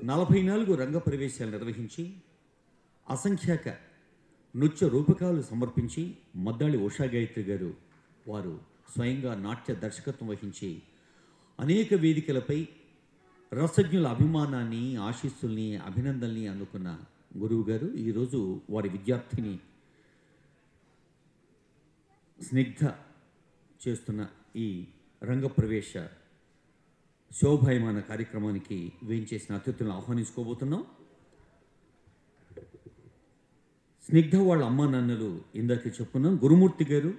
44 రంగ ప్రవేశాలు నిర్వహించి అసంఖ్యాక నృత్య రూపకాలు సమర్పించి మద్దాళి ఉషా గాయత్రి గారు వారు స్వయంగా నాట్య దర్శకత్వం వహించి అనేక వేదికలపై రసజ్ఞుల అభిమానాన్ని, ఆశీస్సుల్ని, అభినందనల్ని అందుకున్న గురువు గారు ఈరోజు వారి విద్యార్థిని స్నిగ్ధ చేస్తున్న ఈ రంగప్రవేశ శోభాయమాన కార్యక్రమానికి వేయించేసిన అతిథులను ఆహ్వానించుకోబోతున్నాం. స్నిగ్ధ వాళ్ళ అమ్మా నాన్నలు ఇందాక చెప్పుకున్నాం. గురుమూర్తి గారు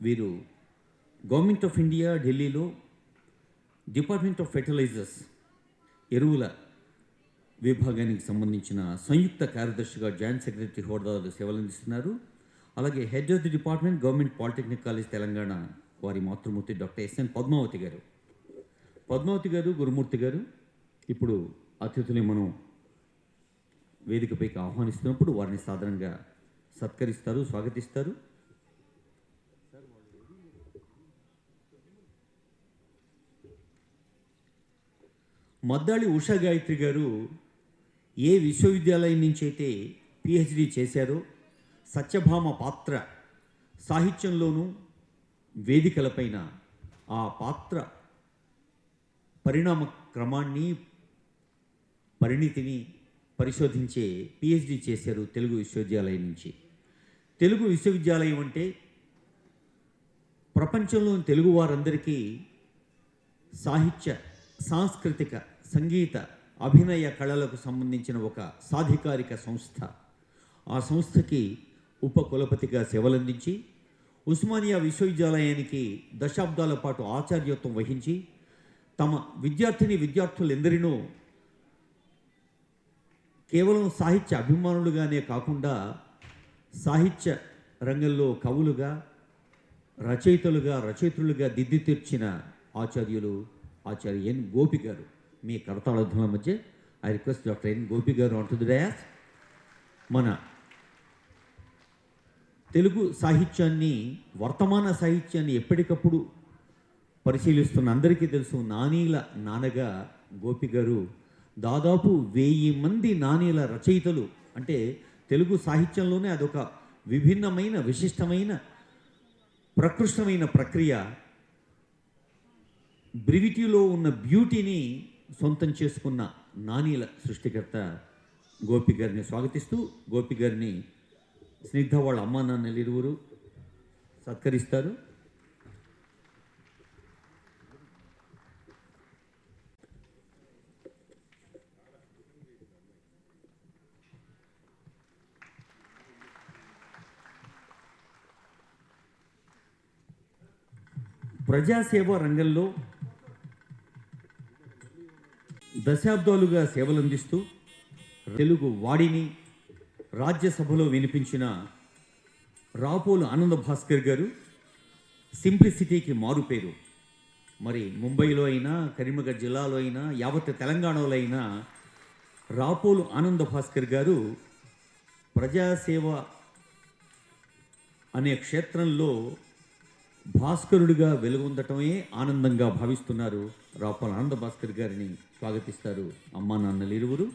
వీరు గవర్నమెంట్ ఆఫ్ ఇండియా ఢిల్లీలో డిపార్ట్మెంట్ ఆఫ్ ఫెర్టిలైజర్స్ ఎరువుల విభాగానికి సంబంధించిన సంయుక్త కార్యదర్శిగా జాయింట్ సెక్రటరీ హోదాలో సేవలందిస్తున్నారు. అలాగే head of the department government polytechnic college Telangana వారి మాతృమూర్తి డాక్టర్ ఎస్ఎన్ పద్మావతి గారు. పద్మావతి గారు, గురుమూర్తి గారు ఇప్పుడు అతిథుల్ని మనం వేదికపైకి ఆహ్వానిస్తున్నప్పుడు వారిని సాధారణంగా సత్కరిస్తారు, స్వాగతిస్తారు. మద్దాళి ఉషా గాయత్రి గారు ఏ విశ్వవిద్యాలయం నుంచి అయితే పిహెచ్డి చేశారో సత్యభామ పాత్ర సాహిత్యంలోనూ వేదికలపైన ఆ పాత్ర పరిణామ క్రమాన్ని, పరిణితిని పరిశోధించే పిహెచ్డి చేశారు తెలుగు విశ్వవిద్యాలయం నుంచి. తెలుగు విశ్వవిద్యాలయం అంటే ప్రపంచంలోని తెలుగు వారందరికీ సాహిత్య, సాంస్కృతిక, సంగీత, అభినయ కళలకు సంబంధించిన ఒక సాధికారిక సంస్థ. ఆ సంస్థకి ఉపకులపతిగా సేవలందించి ఉస్మానియా విశ్వవిద్యాలయానికి దశాబ్దాల పాటు ఆచార్యత్వం వహించి తమ విద్యార్థులెందరినో కేవలం సాహిత్య అభిమానులుగానే కాకుండా సాహిత్య రంగంలో కవులుగా, రచయిత్రులుగా దిద్దితీర్చిన ఆచార్య ఎన్ గోపి గారు. మీ కరతాళధ్వనుల మధ్య I request doctor N Gopi garu on to the dais. మన తెలుగు సాహిత్యాన్ని, వర్తమాన సాహిత్యాన్ని ఎప్పటికప్పుడు పరిశీలిస్తున్న అందరికీ తెలుసు నానీల నాన్నగా గోపి గారు దాదాపు 1000 మంది నానీల రచయితలు, అంటే తెలుగు సాహిత్యంలోనే అదొక విభిన్నమైన, విశిష్టమైన, ప్రకృష్టమైన ప్రక్రియ. బ్రివిటీలో ఉన్న బ్యూటీని సొంతం చేసుకున్న నానీల సృష్టికర్త గోపి గారిని స్వాగతిస్తూ గోపి గారిని స్నిగ్ధ వాళ్ళ అమ్మా నాన్నలు ఇరువురు సత్కరిస్తారు. ప్రజాసేవ రంగంలో దశాబ్దాలుగా సేవలందిస్తూ తెలుగు వాడిని రాజ్యసభలో వినిపించిన రాపోలు ఆనంద భాస్కర్ గారు సింప్లిసిటీకి మారుపేరు. మరి ముంబైలో అయినా, కరీంనగర్ జిల్లాలో అయినా, యావత్ తెలంగాణలో అయినా రాపోలు ఆనంద భాస్కర్ గారు ప్రజాసేవ అనే క్షేత్రంలో భాస్కరుడిగా వెలుగొందటమే ఆనందంగా భావిస్తున్నారు. రాపోలు ఆనంద భాస్కర్ గారిని స్వాగతిస్తారు అమ్మా నాన్నలు ఇరువురు.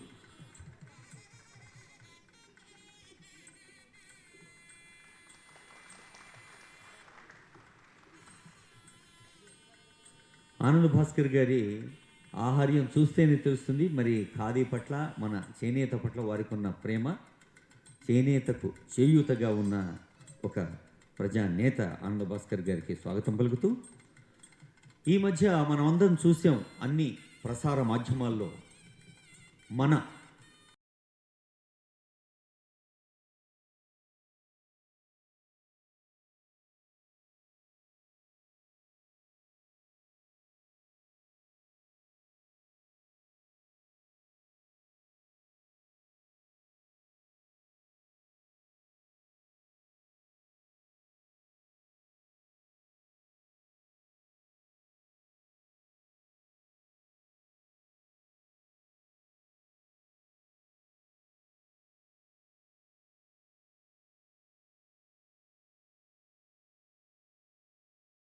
ఆనంద భాస్కర్ గారి ఆహార్యం చూస్తేనే తెలుస్తుంది మరి ఖాదీ పట్ల, మన చేనేత పట్ల వారికి ఉన్న ప్రేమ. చేనేతకు చేయూతగా ఉన్న ఒక ప్రజానేత ఆనంద భాస్కర్ గారికి స్వాగతం పలుకుతూ, ఈ మధ్య మనం అందరం చూసాం అన్ని ప్రసార మాధ్యమాల్లో మన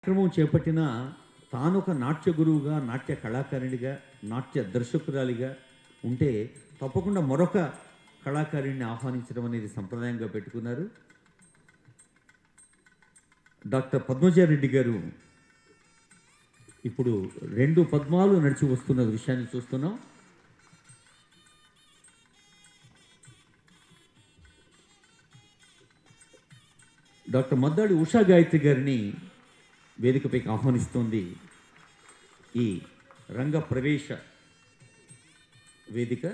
కార్యక్రమం చేపట్టిన తాను ఒక నాట్య గురువుగా, నాట్య కళాకారునిగా, నాట్య దర్శకురాలిగా ఉంటే తప్పకుండా మరొక కళాకారుడిని ఆహ్వానించడం అనేది సంప్రదాయంగా పెట్టుకున్నారు. డాక్టర్ పద్మజారెడ్డి గారు ఇప్పుడు 2 పద్మాలు నడిచి వస్తున్న దృశ్యాన్ని చూస్తున్నాం. డాక్టర్ మద్దాడి ఉషా గాయత్రి గారిని వేదికపైకి ఆహ్వానిస్తోంది ఈ రంగ ప్రవేశ వేదిక.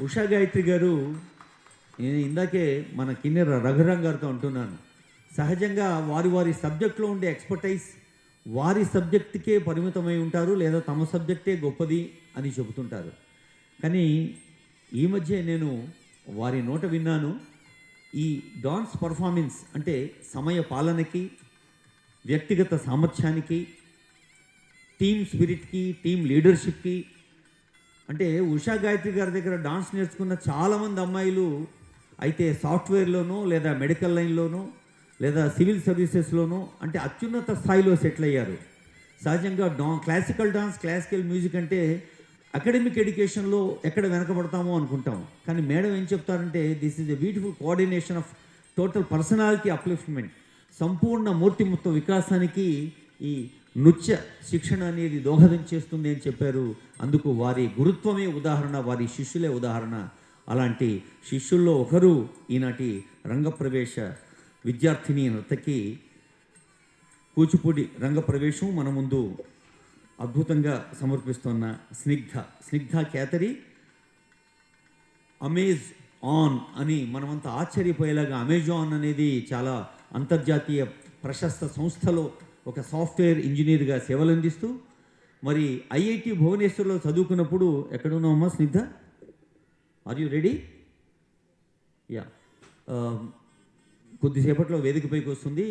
ఉషా గాయత్రి గారు, నేను ఇందాకే మన కిన్నెర రఘురాం గారితో అంటున్నాను, సహజంగా వారి వారి సబ్జెక్ట్లో ఉండే ఎక్స్పర్టైజ్ వారి సబ్జెక్టుకే పరిమితమై ఉంటారు, లేదా తమ సబ్జెక్టే గొప్పది అని చెబుతుంటారు. కానీ ఈ మధ్య నేను వారి నోట విన్నాను, ఈ డాన్స్ పర్ఫార్మెన్స్ అంటే సమయ పాలనకి, వ్యక్తిగత సామర్థ్యానికి, టీమ్ స్పిరిట్కి, టీమ్ లీడర్షిప్కి, అంటే ఉషా గాయత్రి గారి దగ్గర డాన్స్ నేర్చుకున్న చాలామంది అమ్మాయిలు అయితే సాఫ్ట్వేర్లోనూ లేదా మెడికల్ లైన్లోనూ లేదా సివిల్ సర్వీసెస్లోనూ అంటే అత్యున్నత స్థాయిలో సెటిల్ అయ్యారు. సహజంగా క్లాసికల్ డాన్స్, క్లాసికల్ మ్యూజిక్ అంటే అకాడమిక్ ఎడ్యుకేషన్లో ఎక్కడ వెనకబడతామో అనుకుంటాం. కానీ మేడం ఏం చెప్తారంటే, this is a beautiful coordination of total personality upliftment, సంపూర్ణ మూర్తిమత్వ వికాసానికి ఈ నృత్య శిక్షణ అనేది దోహదం చేస్తుంది అని చెప్పారు. అందుకు వారి గురుత్వమే ఉదాహరణ, వారి శిష్యులే ఉదాహరణ. అలాంటి శిష్యుల్లో ఒకరు ఈనాటి రంగప్రవేశ విద్యార్థిని నర్తకి కూచిపూడి రంగప్రవేశం మన ముందు అద్భుతంగా సమర్పిస్తున్న స్నిగ్ధ కేతరి. అమేజ్ ఆన్ అని మనమంతా ఆశ్చర్యపోయేలాగా, అమెజాన్ అనేది చాలా అంతర్జాతీయ ప్రశస్త సంస్థలో ఒక సాఫ్ట్వేర్ ఇంజనీర్గా సేవలు అందిస్తూ, మరి ఐఐటి భువనేశ్వర్లో చదువుకున్నప్పుడు, ఎక్కడున్నామమ్మా Snigdha, are you ready? Yeah, కొద్దిసేపట్లో వేదికపైకి వస్తుంది.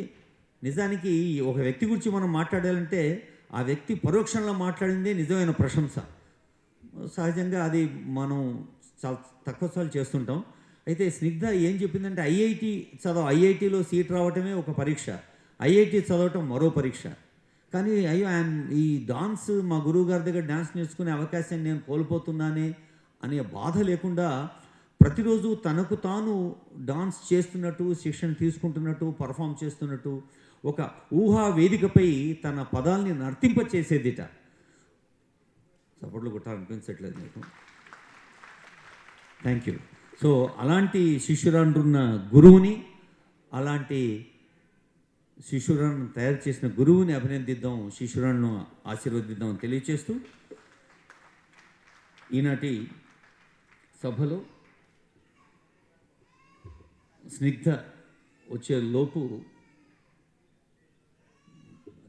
నిజానికి ఒక వ్యక్తి గురించి మనం మాట్లాడాలంటే ఆ వ్యక్తి పరోక్షంలో మాట్లాడిందే నిజమైన ప్రశంస. సహజంగా అది మనం చాలా తక్కువ సార్లు చేస్తుంటాం. అయితే స్నిగ్ధ ఏం చెప్పిందంటే, ఐఐటిలో సీట్ రావటమే ఒక పరీక్ష, ఐఐటి చదవటం మరో పరీక్ష. కానీ అయ్యో ఈ డాన్స్, మా గురువు గారి దగ్గర డాన్స్ నేర్చుకునే అవకాశాన్ని నేను కోల్పోతున్నానే అనే బాధ లేకుండా ప్రతిరోజు తనకు తాను డాన్స్ చేస్తున్నట్టు, శిక్షణ తీసుకుంటున్నట్టు, పర్ఫామ్ చేస్తున్నట్టు ఒక ఊహా వేదికపై తన పదాల్ని నర్తింపచేసేదిట. సపోర్ట్లు కొట్టాలనిపించట్లేదు మీకు. Thank you. సో అలాంటి శిష్యురాండ్రున్న గురువుని, అలాంటి శిష్యురాలను తయారు చేసిన గురువుని అభినందిద్దాం, శిష్యురాలను ఆశీర్వదిద్దాం తెలియచేస్తూ, ఈనాటి సభలో స్నిగ్ధ వచ్చే లోపు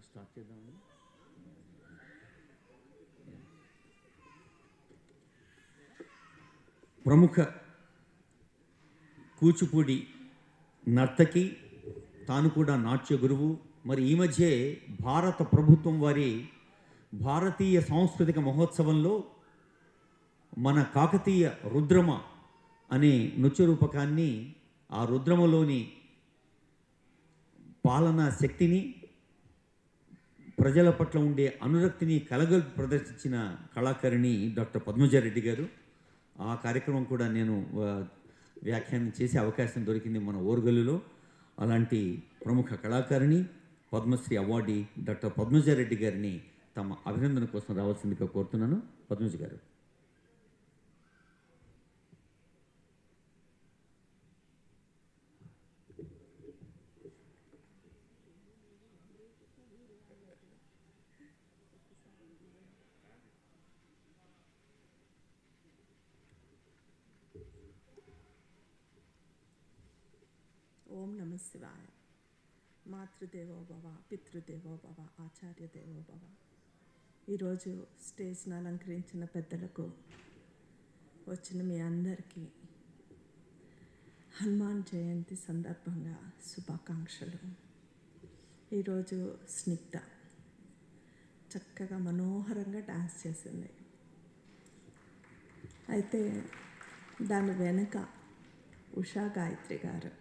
స్టార్ట్ చేద్దాం. ప్రముఖ కూచిపూడి నర్తకి, తాను కూడా నాట్య గురువు. మరి ఈ మధ్యే భారత ప్రభుత్వం వారి భారతీయ సాంస్కృతిక మహోత్సవంలో మన కాకతీయ రుద్రమ అనే నృత్య రూపకాన్ని, ఆ రుద్రమలోని పాలనా శక్తిని, ప్రజల పట్ల ఉండే అనురక్తిని కలగలిపి ప్రదర్శించిన కళాకారిణి డాక్టర్ పద్మజారెడ్డి గారు. ఆ కార్యక్రమం కూడా నేను వ్యాఖ్యానం చేసే అవకాశం దొరికింది మన ఓరుగల్లులో. అలాంటి ప్రముఖ కళాకారిణి, పద్మశ్రీ అవార్డీ డాక్టర్ పద్మజారెడ్డి గారిని తమ అభినందన కోసం రావాల్సిందిగా కోరుతున్నాను. పద్మజ గారు. ఓం నమ శివాయ. మాతృదేవో భవ, పితృదేవో భవ, ఆచార్య దేవో భవ. ఈరోజు స్టేజ్ను అలంకరించిన పెద్దలకు, వచ్చిన మీ అందరికీ హనుమాన్ జయంతి సందర్భంగా శుభాకాంక్షలు. ఈరోజు స్నిగ్ధ చక్కగా మనోహరంగా డాన్స్ చేసింది. అయితే దాని వెనుక ఉషా గాయత్రి గారు,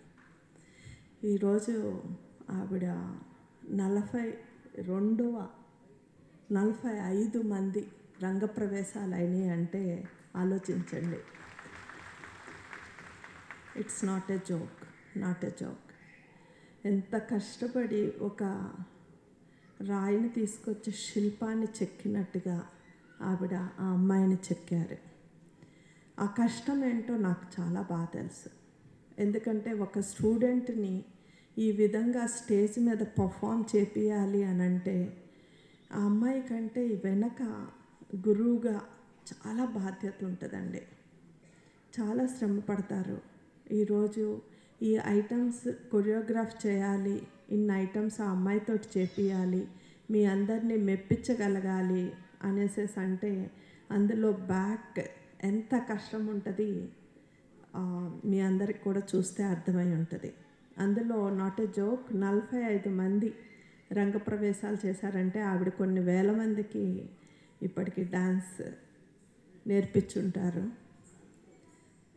ఈరోజు ఆవిడ 45 మంది రంగప్రవేశాలు అయినాయి అంటే ఆలోచించండి. It's not a joke, not a joke. ఎంత కష్టపడి ఒక రాయిని తీసుకొచ్చి శిల్పాన్ని చెక్కినట్టుగా ఆవిడ ఆ అమ్మాయిని చెక్కారు. ఆ కష్టం ఏంటో నాకు చాలా బాగా తెలుసు. ఎందుకంటే ఒక స్టూడెంట్ని ఈ విధంగా స్టేజ్ మీద పర్ఫామ్ చేపియాలి అని అంటే ఆ అమ్మాయి కంటే వెనక గురువుగా చాలా బాధ్యత ఉంటుందండి. చాలా శ్రమ పడతారు. ఈరోజు ఈ ఐటమ్స్ కొరియోగ్రాఫ్ చేయాలి, ఇన్ని ఐటమ్స్ ఆ అమ్మాయితో చేపియాలి, మీ అందరినీ మెప్పించగలగాలి అనేసేసి అంటే అందులో బ్యాక్ ఎంత కష్టం ఉంటుంది మీ అందరికి కూడా చూస్తే అర్థమై ఉంటుంది. అందులో నాట్ ఎ జోక్ 45 మంది రంగప్రవేశాలు చేశారంటే ఆవిడ కొన్ని వేల మందికి ఇప్పటికి డాన్స్ నేర్పించుంటారు.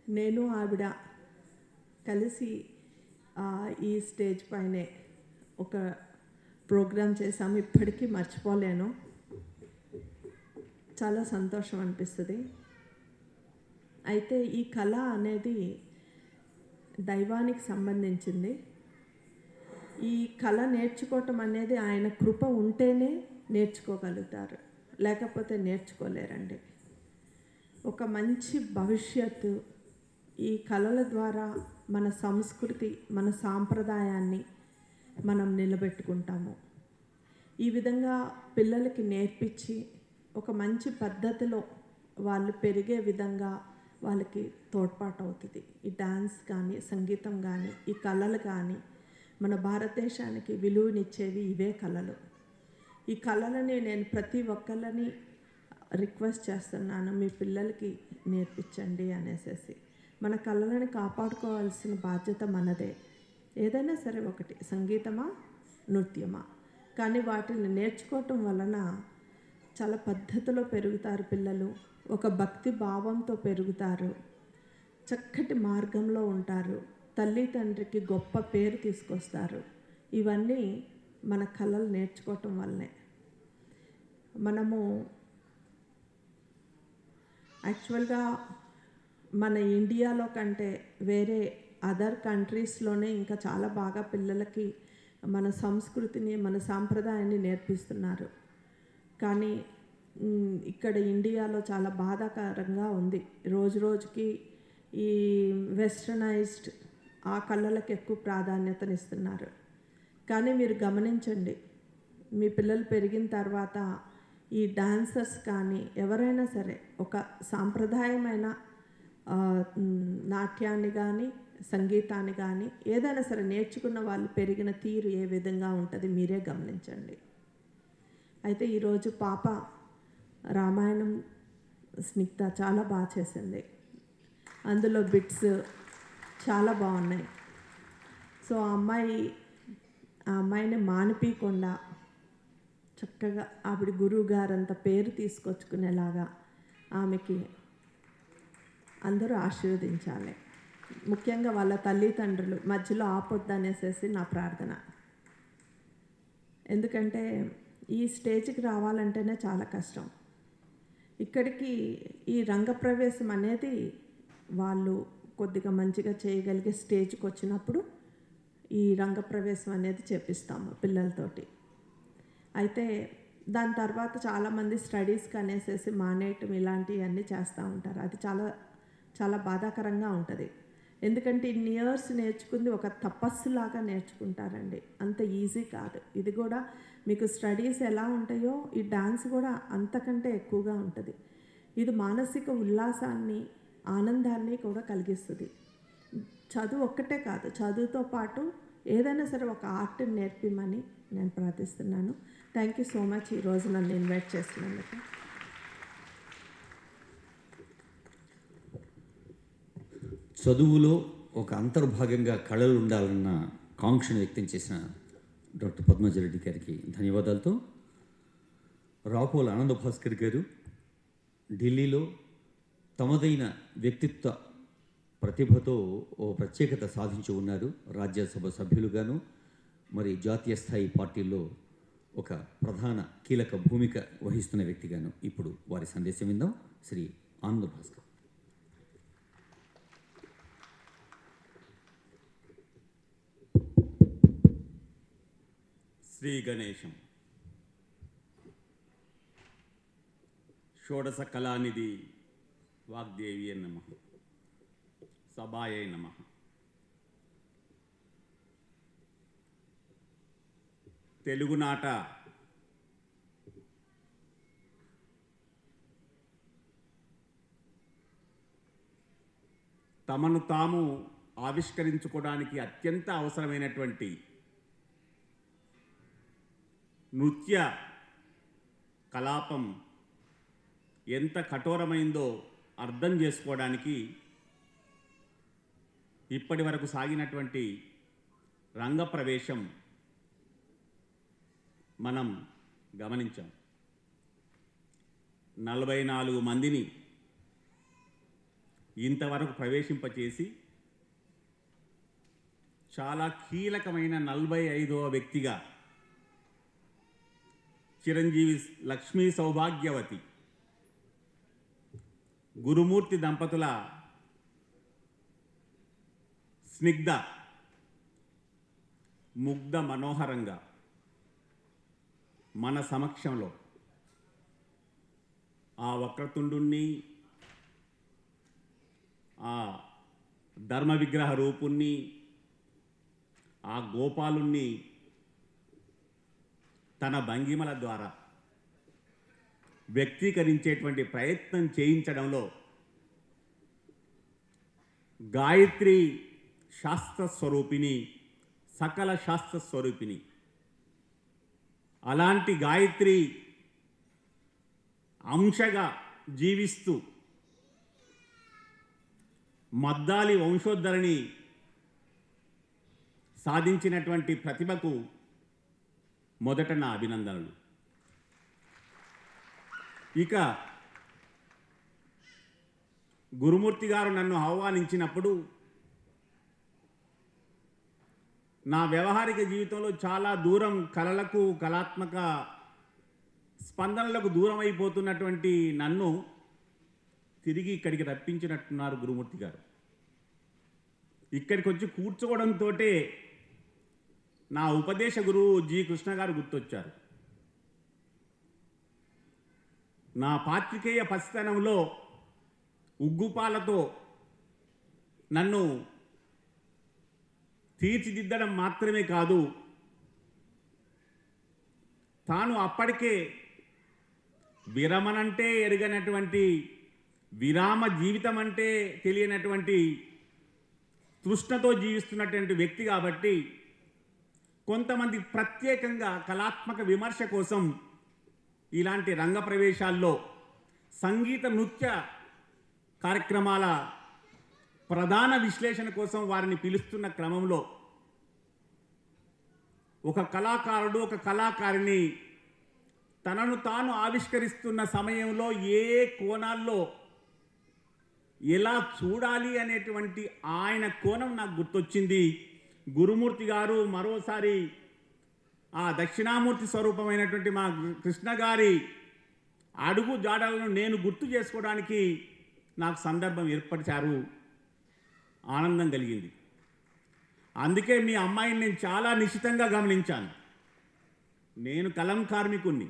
నేను ఆవిడ కలిసి ఈ స్టేజ్ పైనే ఒక ప్రోగ్రాం చేశాము. ఇప్పటికీ మర్చిపోలేను. చాలా సంతోషం అనిపిస్తుంది. అయితే ఈ కళ అనేది దైవానికి సంబంధించింది. ఈ కళ నేర్చుకోవటం అనేది ఆయన కృప ఉంటేనే నేర్చుకోగలుగుతారు, లేకపోతే నేర్చుకోలేరండి. ఒక మంచి భవిష్యత్తు ఈ కళల ద్వారా మన సంస్కృతి, మన సాంప్రదాయాన్ని మనం నిలబెట్టుకుంటాము. ఈ విధంగా పిల్లలకి నేర్పించి ఒక మంచి పద్ధతిలో వాళ్ళు పెరిగే విధంగా వాళ్ళకి తోడ్పాటు అవుతుంది. ఈ డాన్స్ కానీ, సంగీతం కానీ, ఈ కళలు కానీ మన భారతదేశానికి విలువనిచ్చేవి ఇవే కళలు. ఈ కళలని నేను ప్రతి ఒక్కళ్ళని రిక్వెస్ట్ చేస్తున్నాను, మీ పిల్లలకి నేర్పించండి అనేసి. మన కళలను కాపాడుకోవాల్సిన బాధ్యత మనదే. ఏదైనా సరే ఒకటి, సంగీతమా నృత్యమా, కానీ వాటిని నేర్చుకోవటం వలన చాలా పద్ధతిలో పెరుగుతారు పిల్లలు, ఒక భక్తి భావంతో పెరుగుతారు, చక్కటి మార్గంలో ఉంటారు, తల్లి తండ్రికి గొప్ప పేరు తీసుకొస్తారు. ఇవన్నీ మన కళలు నేర్చుకోవటం వల్లనే. మనము యాక్చువల్గా మన ఇండియాలో కంటే వేరే అదర్ కంట్రీస్లోనే ఇంకా చాలా బాగా పిల్లలకి మన సంస్కృతిని, మన సాంప్రదాయాన్ని నేర్పిస్తున్నారు. కానీ ఇక్కడ ఇండియాలో చాలా బాధాకరంగా ఉంది. రోజు రోజుకి ఈ వెస్టర్నైజ్డ్ ఆ కళలకు ఎక్కువ ప్రాధాన్యతనిస్తున్నారు. కానీ మీరు గమనించండి, మీ పిల్లలు పెరిగిన తర్వాత ఈ డాన్సర్స్ కానీ ఎవరైనా సరే ఒక సాంప్రదాయమైన నాట్యాన్ని కానీ, సంగీతాన్ని కానీ ఏదైనా సరే నేర్చుకున్న వాళ్ళు పెరిగిన తీరు ఏ విధంగా ఉంటుంది మీరే గమనించండి. అయితే ఈరోజు పాప రామాయణం స్నిగ్ధ చాలా బాగా చేసింది. అందులో బిట్స్ చాలా బాగున్నాయి. సో ఆ అమ్మాయిని మానిపీయకుండా చక్కగా ఆవిడ గురువు గారంత పేరు తీసుకొచ్చుకునేలాగా ఆమెకి అందరూ ఆశీర్వదించాలి. ముఖ్యంగా వాళ్ళ తల్లిదండ్రులు మధ్యలో ఆపొద్దు అనేసి నా ప్రార్థన. ఎందుకంటే ఈ స్టేజ్కి రావాలంటేనే చాలా కష్టం. ఇక్కడికి ఈ రంగప్రవేశం అనేది వాళ్ళు కొద్దిగా మంచిగా చేయగలిగే స్టేజ్కి వచ్చినప్పుడు ఈ రంగప్రవేశం అనేది చేపిస్తాము పిల్లలతోటి. అయితే దాని తర్వాత చాలామంది స్టడీస్కి అనేసి మానేయటం ఇలాంటివన్నీ చేస్తూ ఉంటారు. అది చాలా చాలా బాధాకరంగా ఉంటుంది. ఎందుకంటే ఇన్ని ఇయర్స్ నేర్చుకుంది ఒక తపస్సులాగా నేర్చుకుంటారండి. అంత ఈజీ కాదు. ఇది కూడా మీకు స్టడీస్ ఎలా ఉంటాయో ఈ డాన్స్ కూడా అంతకంటే ఎక్కువగా ఉంటుంది. ఇది మానసిక ఉల్లాసాన్ని, ఆనందాన్ని కూడా కలిగిస్తుంది. చదువు ఒక్కటే కాదు, చదువుతో పాటు ఏదైనా సరే ఒక ఆర్ట్ని నేర్పిమని నేను ప్రార్థిస్తున్నాను. థ్యాంక్ యూ సో మచ్ ఈరోజు నన్ను ఇన్వైట్ చేస్తున్నందుకు. చదువులో ఒక అంతర్భాగంగా కళలు ఉండాలన్న కాంక్షను వ్యక్తం చేసిన డాక్టర్ పద్మజరెడ్డి గారికి ధన్యవాదాలతో రాపోల ఆనంద భాస్కర్ గారు ఢిల్లీలో తమదైన వ్యక్తిత్వ ప్రతిభతో ఓ ప్రత్యేకత సాధించి ఉన్నారు. రాజ్యసభ సభ్యులుగాను, మరి జాతీయ స్థాయి పార్టీల్లో ఒక ప్రధాన కీలక భూమిక వహిస్తున్న వ్యక్తిగాను ఇప్పుడు వారి సందేశం విందాం. శ్రీ ఆనంద భాస్కర్. శ్రీ గణేశం. షోడశ కళానిధి వాగ్దేవి నమః. సభాయై నమః. తెలుగునాట తమను తాము ఆవిష్కరించుకోవడానికి అత్యంత అవసరమైనటువంటి నృత్య కలాపం ఎంత కఠోరమైందో అర్థం చేసుకోవడానికి ఇప్పటి వరకు సాగినటువంటి రంగప్రవేశం మనం గమనించాం. 44 మందిని ఇంతవరకు ప్రవేశింపచేసి చాలా కీలకమైన 45వ వ్యక్తిగా చిరంజీవి లక్ష్మీ సౌభాగ్యవతి గురుమూర్తి దంపతుల స్నిగ్ధ ముగ్ధ మనోహరంగా మన సమక్షంలో ఆ వక్రతుండుణ్ణి, ఆ ధర్మ విగ్రహ రూపుణ్ణి, ఆ గోపాలుణ్ణి తన భంగిమల ద్వారా వ్యక్తీకరించేటువంటి ప్రయత్నం చేయించడంలో గాయత్రి శాస్త్రస్వరూపిణి, సకల శాస్త్రస్వరూపిణి. అలాంటి గాయత్రి అంశగా జీవిస్తూ మద్దాలి వంశోద్ధరణి సాధించినటువంటి ప్రతిభకు మొదట నా అభినందనలు. ఇక గురుమూర్తి గారు నన్ను ఆహ్వానించినప్పుడు నా వ్యవహారిక జీవితంలో చాలా దూరం కళలకు, కళాత్మక స్పందనలకు దూరం అయిపోతున్నటువంటి నన్ను తిరిగి ఇక్కడికి రప్పించినట్టున్నారు గురుమూర్తి గారు. ఇక్కడికి వచ్చి కూర్చోవడంతో నా ఉపదేశ గురువు జి కృష్ణ గారు గుర్తొచ్చారు. నా పాత్రికేయ పసితనంలో ఉగ్గుపాలతో నన్ను తీర్చిదిద్దడం మాత్రమే కాదు, తాను అప్పటికే విరమనంటే ఎరగనటువంటి, విరామ జీవితం అంటే తెలియనటువంటి తృష్ణతో జీవిస్తున్నటువంటి వ్యక్తి కాబట్టి కొంతమంది ప్రత్యేకంగా కళాత్మక విమర్శ కోసం ఇలాంటి రంగ ప్రవేశాల్లో సంగీత నృత్య కార్యక్రమాల ప్రధాన విశ్లేషణ కోసం వారిని పిలుస్తున్న క్రమంలో ఒక కళాకారుడు, ఒక కళాకారిణి తనను తాను ఆవిష్కరిస్తున్న సమయంలో ఏ కోణాల్లో ఎలా చూడాలి అనేటువంటి ఆయన కోణం నాకు గుర్తొచ్చింది. గురుమూర్తి గారు మరోసారి ఆ దక్షిణామూర్తి స్వరూపమైనటువంటి మా కృష్ణ గారి అడుగు జాడలను నేను గుర్తు చేసుకోవడానికి నాకు సందర్భం ఏర్పరిచారు. ఆనందం కలిగింది. అందుకే మీ అమ్మాయిని నేను చాలా నిశ్చితంగా గమనించాను. నేను కలం కార్మికుణ్ణి,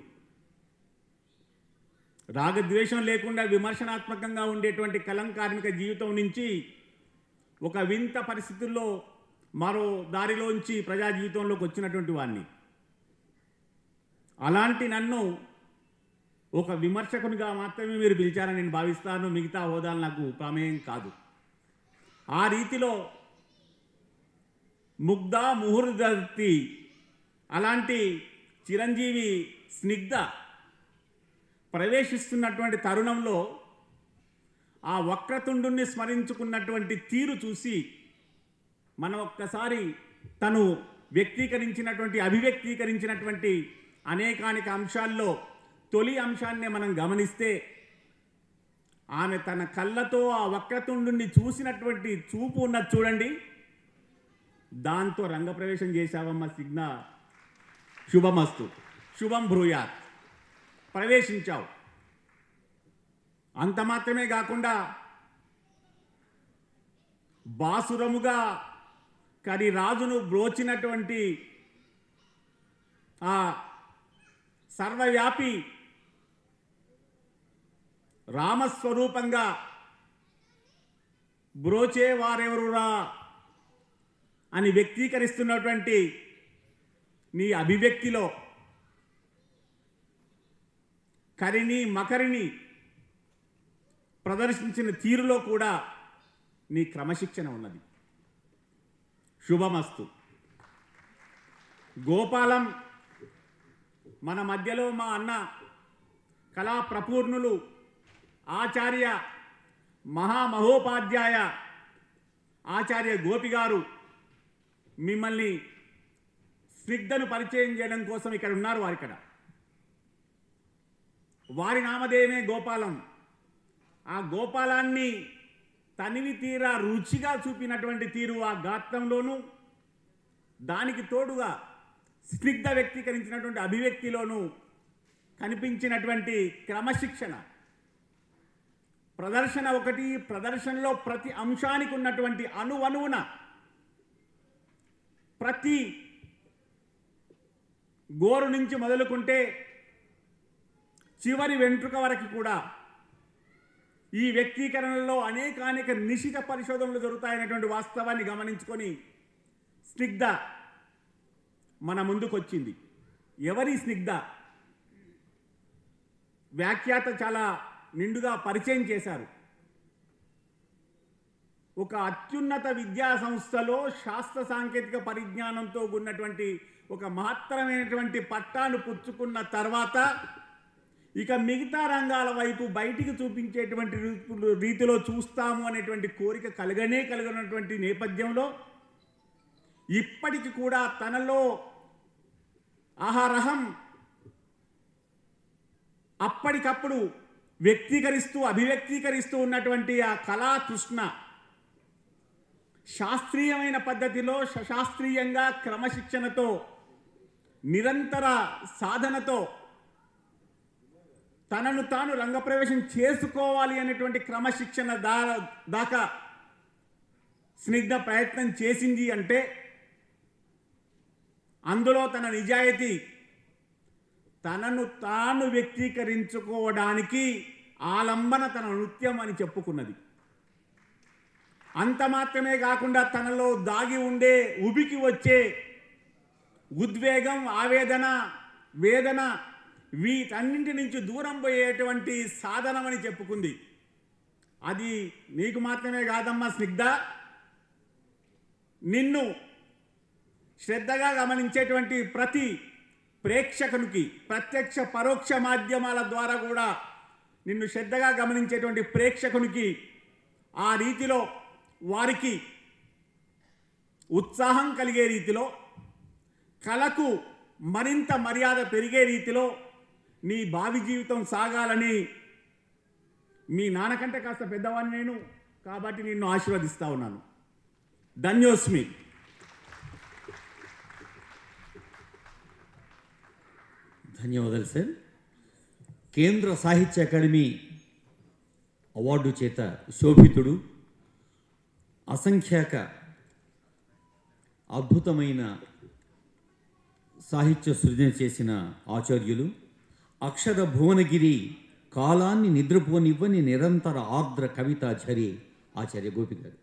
రాగద్వేషం లేకుండా విమర్శనాత్మకంగా ఉండేటువంటి కలం కార్మిక జీవితం నుంచి ఒక వింత పరిస్థితుల్లో మరో దారిలోంచి ప్రజా జీవితంలోకి వచ్చినటువంటి వాడిని. అలాంటి నన్ను ఒక విమర్శకునిగా మాత్రమే మీరు పిలిచారని నేను భావిస్తాను. మిగతా హోదాలు నాకు ప్రమేయం కాదు. ఆ రీతిలో ముగ్ధ ముహూర్తి అలాంటి చిరంజీవి స్నిగ్ధ ప్రవేశిస్తున్నటువంటి తరుణంలో ఆ వక్రతుండుని స్మరించుకున్నటువంటి తీరు చూసి మనం ఒక్కసారి తను వ్యక్తీకరించినటువంటి, అభివ్యక్తీకరించినటువంటి అనేకానేక అంశాల్లో తొలి అంశాన్నే మనం గమనిస్తే ఆమె తన కళ్ళతో ఆ వక్రతుండుని చూసినటువంటి చూపు ఉన్నది చూడండి. దాంతో రంగప్రవేశం చేశావమ్మ సిగ్న, శుభమస్తు. శుభం భ్రూయాత్ ప్రవేశించావు. అంత మాత్రమే కాకుండా బాసురముగా కరిరాజును బ్రోచినటువంటి ఆ సర్వవ్యాపి రామస్వరూపంగా బ్రోచే వారెవరురా అని వ్యక్తీకరిస్తున్నటువంటి నీ అభివ్యక్తిలో కరిని మకరిని ప్రదర్శించిన తీరులో కూడా నీ క్రమశిక్షణ ఉన్నది. శుభమస్తు. గోపాలం మన మధ్యలో మా అన్న కళా ప్రపూర్ణులు ఆచార్య మహామహోపాధ్యాయ ఆచార్య గోపి గారు మిమ్మల్ని స్నిగ్ధను పరిచయం చేయడం కోసం ఇక్కడ ఉన్నారు. వారు ఇక్కడ వారి నామధేయమే గోపాలం. ఆ గోపాలాన్ని తనివి తీరా రుచిగా చూపినటువంటి తీరు ఆ గాత్రంలోనూ, దానికి తోడుగా స్నిగ్ధ వ్యక్తీకరించినటువంటి అభివ్యక్తిలోనూ కనిపించినటువంటి క్రమశిక్షణ, ప్రదర్శన ఒకటి, ప్రదర్శనలో ప్రతి అంశానికి ఉన్నటువంటి అణువణువున ప్రతి గోరు నుంచి మొదలుకుంటే చివరి వెంట్రుక వరకు కూడా ఈ వ్యక్తీకరణలో అనేక నిశిత పరిశోధనలు జరుగుతాయనేటువంటి వాస్తవాన్ని గమనించుకొని స్నిగ్ధ మన ముందుకొచ్చింది. ఎవరి స్నిగ్ధ? వ్యాఖ్యాత చాలా నిండుగా పరిచయం చేశారు. ఒక అత్యున్నత విద్యా సంస్థలో శాస్త్ర సాంకేతిక పరిజ్ఞానంతో ఉన్నటువంటి ఒక మహత్తరమైనటువంటి పట్టాను పుచ్చుకున్న తర్వాత ఇక మిగతా రంగాల వైపు బయటికి చూపించేటువంటి రీతిలో చూస్తాము అనేటువంటి కోరిక కలగనటువంటి నేపథ్యంలో ఇప్పటికి కూడా తనలో ఆహారహం అప్పటికప్పుడు అభివ్యక్తీకరిస్తూ ఉన్నటువంటి ఆ కళా తృష్ణ శాస్త్రీయమైన పద్ధతిలో శాస్త్రీయంగా క్రమశిక్షణతో నిరంతర సాధనతో తనను తాను రంగప్రవేశం చేసుకోవాలి అనేటువంటి క్రమశిక్షణ దాకా స్నిగ్ధ ప్రయత్నం చేసింది అంటే అందులో తన నిజాయితీ, తనను తాను వ్యక్తీకరించుకోవడానికి ఆలంబన తన నృత్యం అని చెప్పుకున్నది. అంత మాత్రమే కాకుండా తనలో దాగి ఉండే ఉబికి వచ్చే ఉద్వేగం, ఆవేదన, వేదన వీటన్నింటి నుంచి దూరం పోయేటువంటి సాధనమని చెప్పుకుంది. అది నీకు మాత్రమే కాదమ్మా స్నిగ్ధ, నిన్ను శ్రద్ధగా గమనించేటువంటి ప్రతి ప్రేక్షకునికి, ప్రత్యక్ష పరోక్ష మాధ్యమాల ద్వారా కూడా నిన్ను శ్రద్ధగా గమనించేటువంటి ప్రేక్షకునికి ఆ రీతిలో వారికి ఉత్సాహం కలిగే రీతిలో, కళకు మరింత మర్యాద పెరిగే రీతిలో నీ భావి జీవితం సాగాలని మీ నాన్నకంటే కాస్త పెద్దవాడిని నేను కాబట్టి నిన్ను ఆశీర్వదిస్తా ఉన్నాను. ధన్యోస్మి. ధన్యవాదాలు సార్. కేంద్ర సాహిత్య అకాడమీ అవార్డు చేత శోభితుడు, అసంఖ్యాక అద్భుతమైన సాహిత్య సృజన చేసిన ఆచార్యులు, అక్షర భువనగిరి కాలాన్ని నిద్రపోనివ్వని నిరంతర ఆర్ద్ర కవితాచారి ఆచార్య గోపి గారు.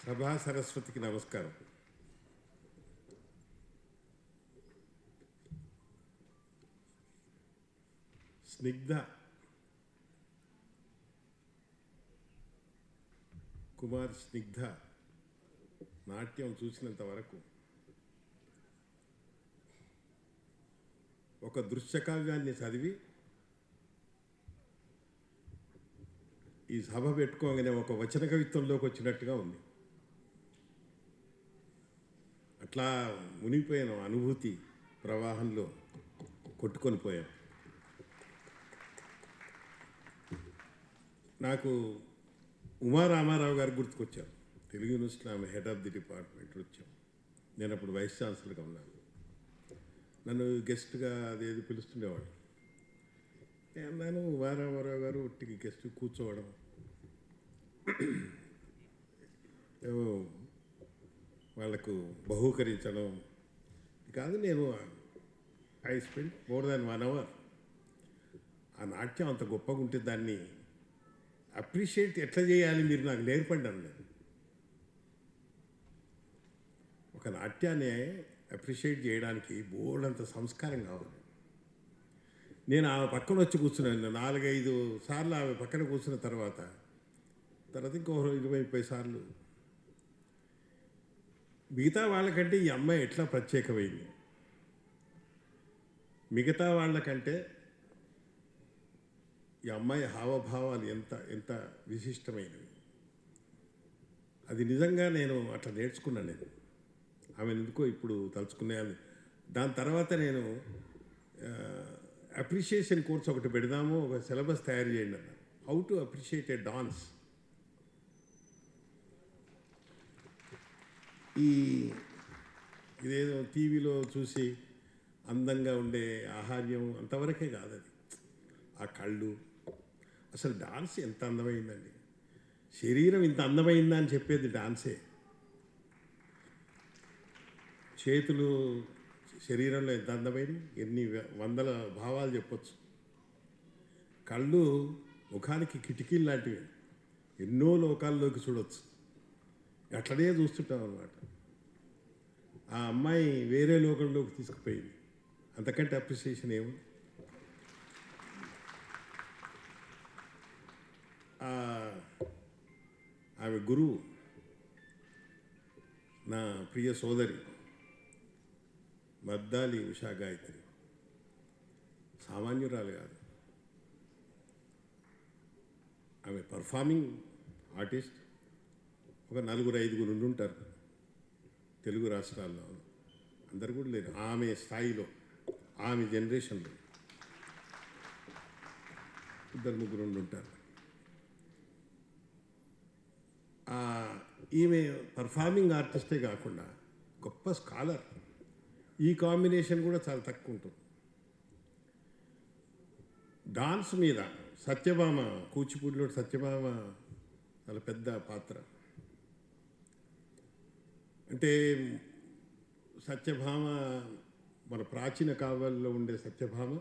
సభా సరస్వతికి నమస్కారం. స్నిగ్ధ కుమార్ స్నిగ్ధ నాట్యం చూసినంత వరకు ఒక దృశ్యకావ్యాన్ని చదివి ఈ సభ పెట్టుకోగానే ఒక వచన కవిత్వంలోకి వచ్చినట్టుగా ఉంది. అట్లా మునిగిపోయాను, అనుభూతి ప్రవాహంలో కొట్టుకొని పోయాం. నాకు ఉమా రామారావు గారు గుర్తుకొచ్చారు. తెలుగు యూనివర్సిటీలో ఆమె హెడ్ ఆఫ్ ది డిపార్ట్మెంట్ వచ్చాం. నేను అప్పుడు వైస్ ఛాన్సలర్గా ఉన్నాను. నన్ను గెస్ట్గా అదేది పిలుస్తుండేవాడు. నేను ఉమా రామారావు గారు ఒట్టికి గెస్ట్ కూర్చోవడం, ఏమో వాళ్ళకు బహూకరించడం కాదు. నేను I spend more than 1 hour. ఆ నాట్యం అంత గొప్పగా ఉంటే దాన్ని అప్రిషియేట్ ఎట్లా చేయాలి మీరు నాకు నేర్పండి అన్నారు. ఒక నాట్యాన్ని అప్రిషియేట్ చేయడానికి బోల్డంత సంస్కారం కావాలి. నేను ఆమె పక్కన వచ్చి కూర్చున్నాను 4-5 సార్లు. ఆమె పక్కన కూర్చున్న తర్వాత ఇంకో 20-30 సార్లు మిగతా వాళ్ళకంటే ఈ అమ్మాయి ఎట్లా ప్రత్యేకమైంది, మిగతా వాళ్ళకంటే ఈ అమ్మాయి హావభావాలు ఎంత ఎంత విశిష్టమైనవి. అది నిజంగా నేను అట్లా నేర్చుకున్నాను. నేను ఆమె ఎందుకో ఇప్పుడు తలుచుకునేది. దాని తర్వాత నేను అప్రిషియేషన్ కోర్స్ ఒకటి పెడదాము, ఒక సిలబస్ తయారు చేయండి అన్నారు. How to appreciate A dance. ఇదేదో టీవీలో చూసి అందంగా ఉండే ఆహార్యం అంతవరకే కాదు. అది ఆ కళ్ళు, అసలు డాన్స్ ఎంత అందమైందండి. శరీరం ఇంత అందమైందా అని చెప్పేది డాన్సే. చేతులు శరీరంలో ఎంత అందమైంది, ఎన్ని వందల భావాలు చెప్పొచ్చు. కళ్ళు ముఖానికి కిటికీలు లాంటివి, ఎన్నో లోకాల్లోకి చూడవచ్చు. అట్లనే చూస్తుంటాం అన్నమాట. ఆ అమ్మాయి వేరే లోకంలోకి తీసుకుపోయింది. అంతకంటే అప్రిసియేషన్ ఏముంది. ఆమె గురువు నా ప్రియ సోదరి మద్దాలి ఉషా గాయత్రి. సామాన్యురాలు కాదు. ఆమె పర్ఫార్మింగ్ ఆర్టిస్ట్. ఒక 4-5 ఉండుంటారు తెలుగు రాష్ట్రాల్లో. అందరు కూడా లేరు ఆమె స్థాయిలో, ఆమె జనరేషన్లో 2-3 ఉండుంటారు. ఈమె పర్ఫార్మింగ్ ఆర్టిస్టే కాకుండా గొప్ప స్కాలర్. ఈ కాంబినేషన్ కూడా చాలా తక్కువ ఉంటుంది. డాన్స్ మీద సత్యభామ, కూచిపూడిలో సత్యభామ చాలా పెద్ద పాత్ర. అంటే సత్యభామ మన ప్రాచీన కావ్యాల్లో ఉండే సత్యభామ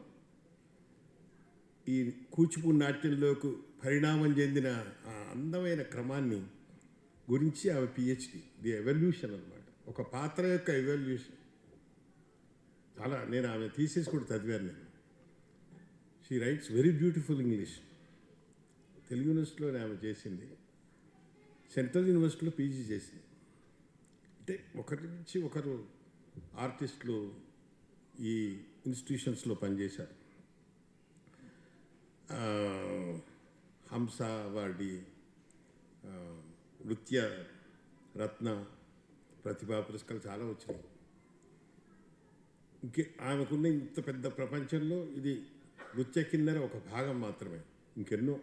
ఈ కూచిపూడి నాట్యంలోకి పరిణామం చెందిన ఆ అందమైన క్రమాన్ని గురించి ఆమె పిహెచ్డి, ది ఎవల్యూషన్ అన్నమాట. ఒక పాత్ర యొక్క ఎవల్యూషన్. చాలా నేను ఆమె థీసిస్ కూడా చదివాను నేను. She writes very beautiful English. Telugu యూనివర్సిటీలోనే ఆమె చేసింది. సెంట్రల్ యూనివర్సిటీలో పీజీ చేసింది. అంటే ఒకరి నుంచి ఒకరు ఆర్టిస్టులు ఈ ఇన్స్టిట్యూషన్స్లో పనిచేశారు. హంస అవార్డి, నృత్య రత్న, ప్రతిభా పురస్కారాలు చాలా వచ్చినాయి. ఇంకే ఆమెకున్న ఇంత పెద్ద ప్రపంచంలో ఇది నృత్య కిందన ఒక భాగం మాత్రమే. ఇంకెన్నో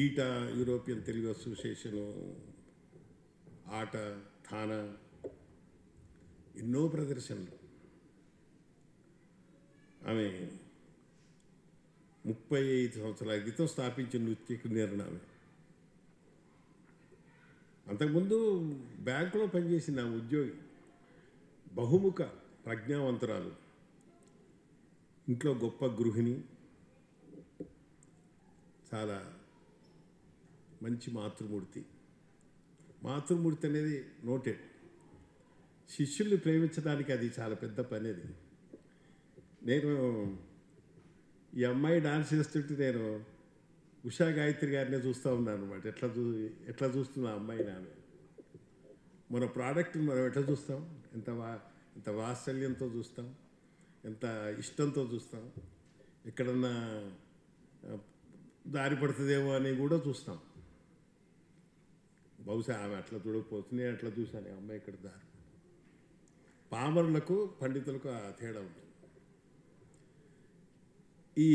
ఈటా, యూరోపియన్ తెలుగు అసోసియేషను, ఆట, థానా, ఎన్నో ప్రదర్శనలు. ఆమె 35 సంవత్సరాల క్రితం స్థాపించిన నృత్య నిర్ణయం. అంతకుముందు బ్యాంకులో పనిచేసిన ఆ ఉద్యోగి, బహుముఖ ప్రజ్ఞావంతురాలు, ఇంట్లో గొప్ప గృహిణి, చాలా మంచి మాతృమూర్తి. మాతృమూర్తి అనేది నోటెడ్. శిష్యుల్ని ప్రేమించడానికి అది చాలా పెద్ద పని. అది నేను ఈ అమ్మాయి డాన్స్ చేస్తుంటే నేను ఉషా గాయత్రి గారినే చూస్తూ ఉన్నాను అనమాట. ఎట్లా చూస్తున్నా అమ్మాయిని. ఆమె మన ప్రోడక్ట్ని మనం ఎట్లా చూస్తాం, ఎంత వాత్సల్యంతో చూస్తాం, ఎంత ఇష్టంతో చూస్తాం. ఎక్కడన్నా దారి పడుతుందేమో అని కూడా చూస్తాం. బహుశా ఆమె అట్లా చూడకపోతుంది, నేను అట్లా చూశాను. అమ్మాయి ఇక్కడ దారి. పామరులకు పండితులకు ఆ తేడా ఉంటుంది. ఈ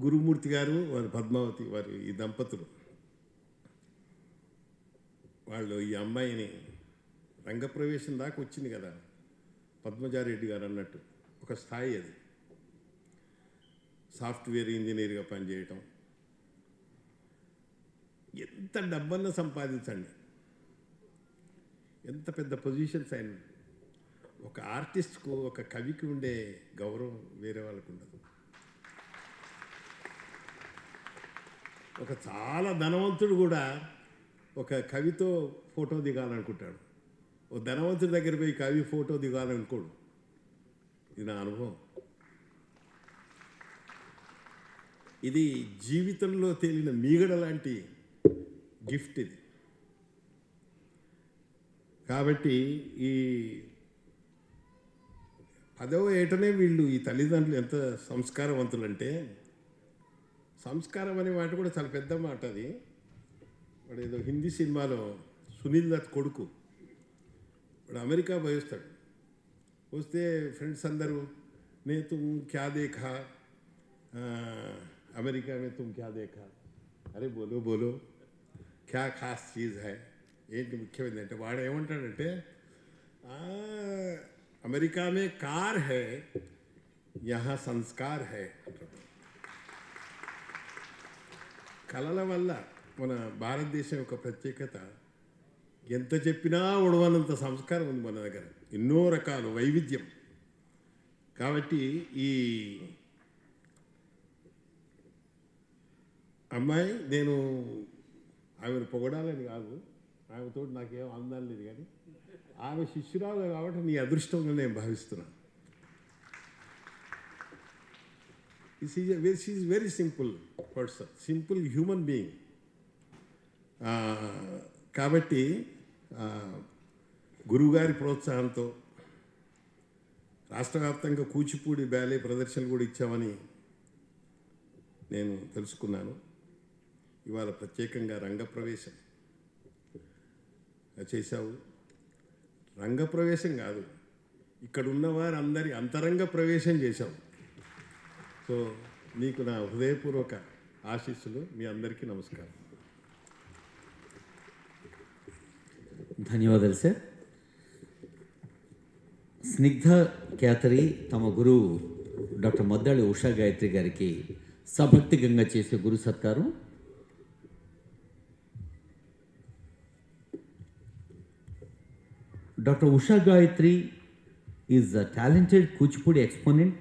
గురుమూర్తి గారు వారి పద్మావతి వారి ఈ దంపతులు వాళ్ళు ఈ అమ్మాయిని రంగప్రవేశం దాకా వచ్చింది కదా, పద్మజారెడ్డి గారు అన్నట్టు ఒక స్థాయి అది. సాఫ్ట్వేర్ ఇంజనీర్గా పనిచేయటం, ఎంత డబ్బన్నా సంపాదించండి, ఎంత పెద్ద పొజిషన్స్ అయిన ఒక ఆర్టిస్ట్కు ఒక కవికి ఉండే గౌరవం వేరే వాళ్ళకు ఉండదు. ఒక చాలా ధనవంతుడు కూడా ఒక కవితో ఫోటో దిగాలనుకుంటాడు, ఓ ధనవంతుడి దగ్గర పోయి కవి ఫోటో దిగాలనుకోడు. ఇది నా అనుభవం. ఇది జీవితంలో తేలిన మీగడ లాంటి గిఫ్ట్ ఇది. కాబట్టి ఈ 10వ ఏటనే వీళ్ళు ఈ తల్లిదండ్రులు ఎంత సంస్కారవంతులంటే, సంస్కారం అనే మాట కూడా చాలా పెద్ద మాట. అది వాడు ఏదో హిందీ సినిమాలో సునీల్ దత్ కొడుకు, వాడు అమెరికా పోయి వస్తాడు. వస్తే ఫ్రెండ్స్ అందరూ నే తుమ్ క్యా దేఖా, అమెరికా మే తుమ్ క్యా దేఖా, అరే బోలో బోలో క్యా ఖాస్ చీజ్ హై, ఏంటి ముఖ్యమైనది అంటే వాడు ఏమంటాడంటే అమెరికా మే కార్ హై యహా సంస్కార్ హై అంటాడు. కళల వల్ల మన భారతదేశం యొక్క ప్రత్యేకత, ఎంత చెప్పినా ఉడవనంత సంస్కారం ఉంది మన దగ్గర, ఎన్నో రకాలు వైవిధ్యం. కాబట్టి ఈ అమ్మాయి, నేను ఆమెను పొగడాలని కాదు, ఆమెతో నాకేం అందాలు లేదు, కానీ ఆమె శిష్యురాలు కాబట్టి నీ అదృష్టంగా నేను భావిస్తున్నాను. She's very simple person, simple human being. కాబట్టి గురువుగారి ప్రోత్సాహంతో రాష్ట్ర వ్యాప్తంగా కూచిపూడి బ్యాలే ప్రదర్శనలు కూడా ఇచ్చామని నేను తెలుసుకున్నాను. ఇవాళ ప్రత్యేకంగా రంగప్రవేశం చేశావు. రంగప్రవేశం కాదు, ఇక్కడ ఉన్నవారు అందరి అంతరంగ ప్రవేశం చేశావు. సో నీకు నా హృదయపూర్వక ఆశీస్సులు. మీ అందరికీ నమస్కారం. ధన్యవాదాలు సార్. స్నిగ్ధ కేతరి తమ గురువు డాక్టర్ మద్దాళి ఉషా గాయత్రి గారికి సభక్తికంగా చేసే గురు సత్కారం. Dr. Usha Gayatri is a talented Kuchipudi exponent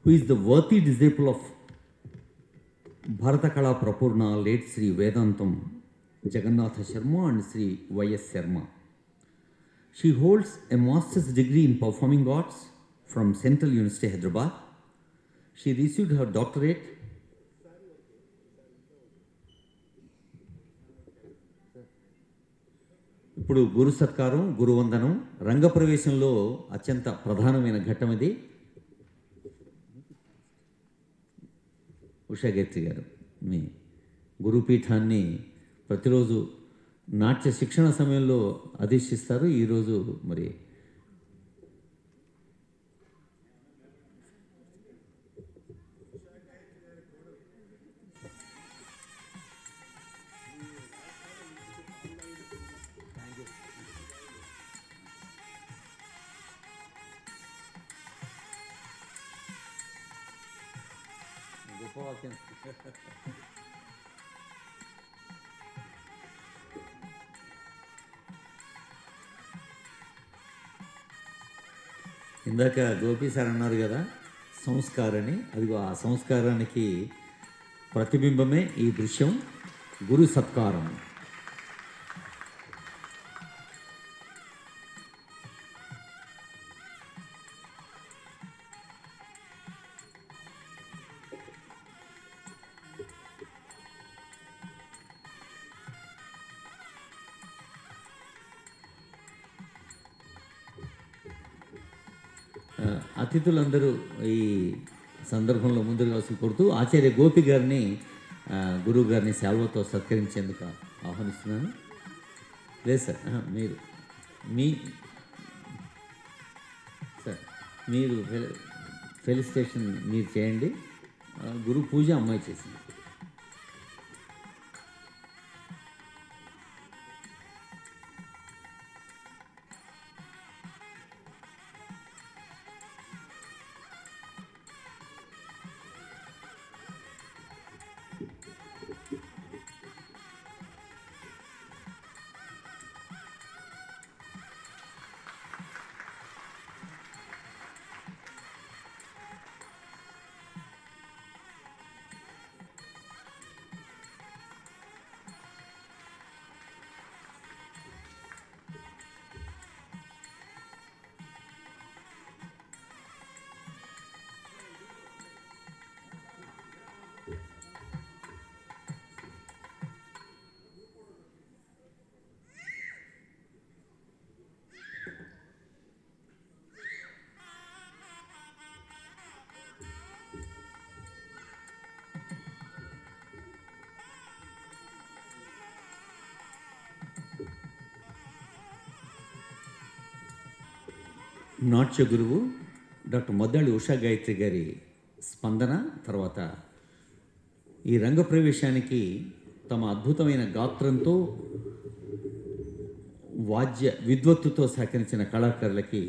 who is the worthy disciple of Bharata Kala Prapurna, late Sri Vedantam Jagannatha Sharma and Sri Y.S. Sharma. She holds a master's degree in performing arts from Central University, Hyderabad. She received her doctorate ఇప్పుడు గురు సత్కారం, గురువందనం, రంగప్రవేశంలో అత్యంత ప్రధానమైన ఘట్టం ఇది. ఉషా గాయత్రి గారు మీ గురుపీఠాన్ని ప్రతిరోజు నాట్య శిక్షణ సమయంలో అధిష్టిస్తారు. ఈరోజు మరి గొప్ప వాక్యం. ఇందాక గోపి సార్ అన్నారు కదా సంస్కారాన్ని, అదిగో ఆ సంస్కారానికి ప్రతిబింబమే ఈ దృశ్యం, గురు సత్కారం. అతిథులందరూ ఈ సందర్భంలో ముందుగా వసూలు కొడుతూ ఆచార్య గోపి గారిని, గురువు గారిని శాల్వతో సత్కరించేందుకు ఆహ్వానిస్తున్నాను. లేదు సార్, మీరు సార్ మీరు ఫెలిసిటేషన్ మీరు చేయండి. గురు పూజ అమ్మాయి చేసింది. నాట్య గురువు డాక్టర్ మొద్దాళి ఉషా గాయత్రి గారి స్పందన తర్వాత ఈ రంగ ప్రవేశానికి తమ అద్భుతమైన గాత్రంతో వాద్య విద్వత్తుతో సహకరించిన కళాకారులకి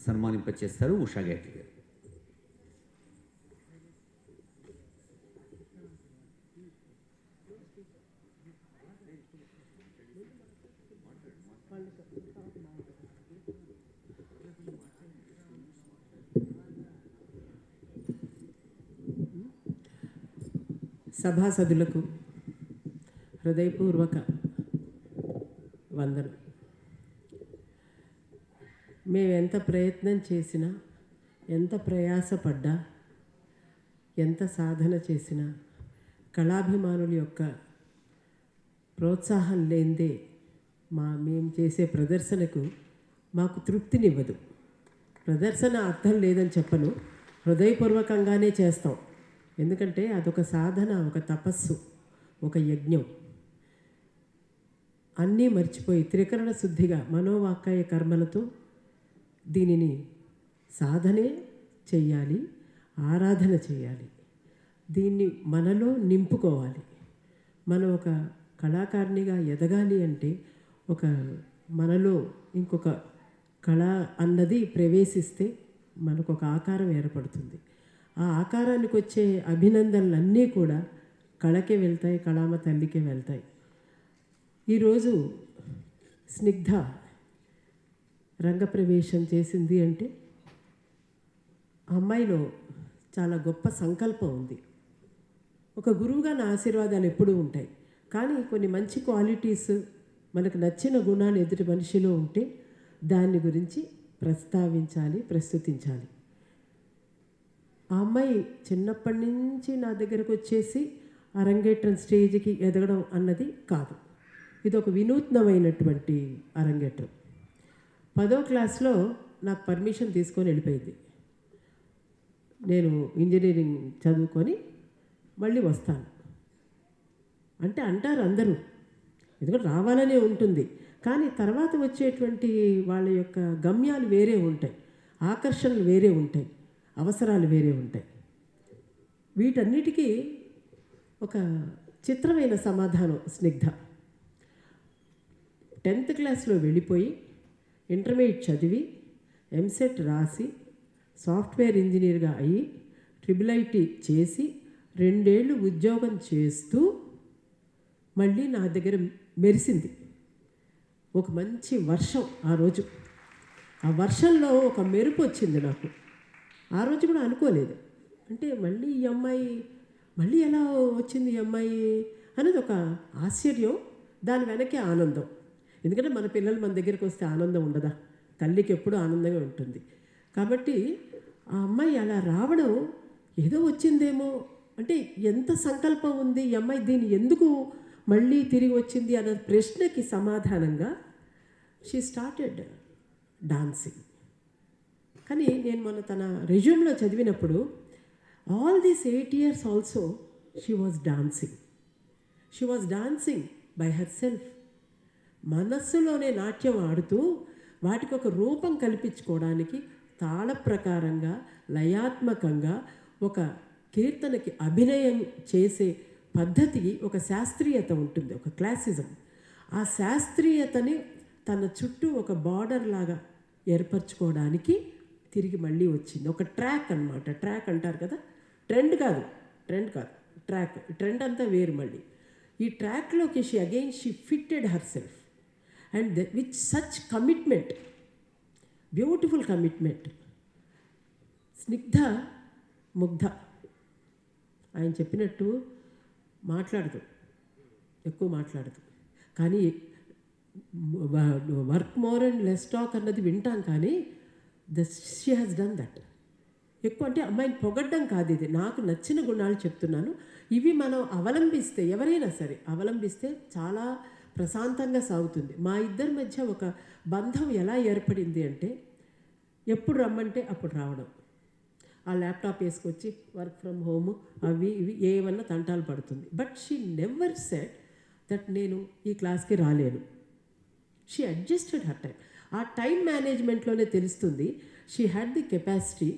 సన్మానింపచేస్తారు ఉషా గాయత్రి గారు. సభాసదులకు హృదయపూర్వక వందనం. మేము ఎంత ప్రయత్నం చేసినా, ఎంత ప్రయాసపడ్డా, ఎంత సాధన చేసినా కళాభిమానుల యొక్క ప్రోత్సాహం లేనిదే మేము చేసే ప్రదర్శనకు మాకు తృప్తినివ్వదు. ప్రదర్శన అర్థం లేదని చెప్పను, హృదయపూర్వకంగానే చేస్తాం. ఎందుకంటే అదొక సాధన, ఒక తపస్సు, ఒక యజ్ఞం. అన్నీ మర్చిపోయి త్రికరణ శుద్ధిగా మనోవాకాయ కర్మలతో దీనిని సాధనే చెయ్యాలి, ఆరాధన చేయాలి. దీన్ని మనలో నింపుకోవాలి. మనం ఒక కళాకారిణిగా ఎదగాలి అంటే ఒక మనలో ఇంకొక కళ అన్నది ప్రవేశిస్తే మనకు ఒక ఆకారం ఏర్పడుతుంది. ఆ ఆకారానికి వచ్చే అభినందనలన్నీ కూడా కళకే వెళ్తాయి, కళామ తల్లికే వెళ్తాయి. ఈరోజు స్నిగ్ధ రంగప్రవేశం చేసింది అంటే ఆ అమ్మాయిలో చాలా గొప్ప సంకల్పం ఉంది. ఒక గురువుగా నా ఆశీర్వాదాలు ఎప్పుడూ ఉంటాయి. కానీ కొన్ని మంచి క్వాలిటీస్, మనకు నచ్చిన గుణాలు ఎదుటి మనిషిలో ఉంటే దాని గురించి ప్రస్తావించాలి, ప్రస్తుతించాలి. ఆ అమ్మాయి చిన్నప్పటి నుంచి నా దగ్గరకు వచ్చేసి అరంగేట్రం స్టేజ్కి ఎదగడం అన్నది కాదు. ఇది ఒక వినూత్నమైనటువంటి అరంగేట్రం. 10వ క్లాస్లో నాకు పర్మిషన్ తీసుకొని వెళ్ళిపోయింది. నేను ఇంజనీరింగ్ చదువుకొని మళ్ళీ వస్తాను అంటే అంటారు అందరూ, ఎందుకంటే రావాలనే ఉంటుంది. కానీ తర్వాత వచ్చేటువంటి వాళ్ళ యొక్క గమ్యాలు వేరే ఉంటాయి, ఆకర్షణలు వేరే ఉంటాయి, అవసరాలు వేరే ఉంటాయి. వీటన్నిటికీ ఒక చిత్రమైన సమాధానం స్నిగ్ధ. 10th క్లాస్లో వెళ్ళిపోయి ఇంటర్మీడియట్ చదివి ఎంసెట్ రాసి సాఫ్ట్వేర్ ఇంజనీర్గా అయ్యి ట్రిపుల్ ఐటీ చేసి 2 ఏళ్ళు ఉద్యోగం చేస్తూ మళ్ళీ నా దగ్గర మెరిసింది. ఒక మంచి వర్షం ఆ రోజు. ఆ వర్షంలో ఒక మెరుపు వచ్చింది నాకు. ఆ రోజు కూడా అనుకోలేదు. అంటే మళ్ళీ ఈ అమ్మాయి మళ్ళీ ఎలా వచ్చింది ఈ అమ్మాయి అనేది ఒక ఆశ్చర్యం, దాని వెనకే ఆనందం. ఎందుకంటే మన పిల్లలు మన దగ్గరికి వస్తే ఆనందం ఉండదా? తల్లికి ఎప్పుడూ ఆనందంగా ఉంటుంది. కాబట్టి ఆ అమ్మాయి అలా రావడం ఏదో వచ్చిందేమో, అంటే ఎంత సంకల్పం ఉంది ఈ అమ్మాయి, దీన్ని ఎందుకు మళ్ళీ తిరిగి వచ్చింది అన్న ప్రశ్నకి సమాధానంగా షీ స్టార్టెడ్ డాన్సింగ్. కానీ నేను మొన్న తన రెజ్యూమ్లో చదివినప్పుడు all these 8 years also she was dancing. She was dancing by herself. మనస్సులోనే నాట్యం ఆడుతూ వాటికి ఒక రూపం కల్పించుకోవడానికి తాళ ప్రకారంగా, లయాత్మకంగా, ఒక కీర్తనకి అభినయం చేసే పద్ధతికి ఒక శాస్త్రీయత ఉంటుంది, ఒక క్లాసిజం. ఆ శాస్త్రీయతని తన చుట్టూ ఒక బార్డర్ లాగా ఏర్పరచుకోవడానికి తిరిగి మళ్ళీ వచ్చింది. ఒక ట్రాక్ అన్నమాట. ట్రాక్ అంటారు కదా, ట్రెండ్ కాదు, ట్రాక్. ట్రెండ్ అంతా వేరు. మళ్ళీ ఈ ట్రాక్లోకి she fitted herself and with such commitment, beautiful commitment. స్నిగ్ధ ముగ్ధ ఆయన చెప్పినట్టు మాట్లాడదు, ఎక్కువ మాట్లాడదు, కానీ work more and less talk అన్నది వింటాం, కానీ షీ హాజ్ డన్ దట్. ఎక్కువ అంటే అమ్మాయిని పొగడ్డం కాదు, ఇది నాకు నచ్చిన గుణాలు చెప్తున్నాను. ఇవి మనం అవలంబిస్తే, ఎవరైనా సరే అవలంబిస్తే చాలా ప్రశాంతంగా సాగుతుంది. మా ఇద్దరి మధ్య ఒక బంధం ఎలా ఏర్పడింది అంటే, ఎప్పుడు రమ్మంటే అప్పుడు రావడం, ఆ ల్యాప్టాప్ వేసుకొచ్చి వర్క్ ఫ్రమ్ హోమ్ అవి ఇవి ఏమన్నా తంటాలు పడుతుంది. But she never said that నేను ఈ క్లాస్కి రాలేను. She adjusted her time. ఆ టైం మేనేజ్మెంట్లోనే తెలుస్తుంది she had the capacity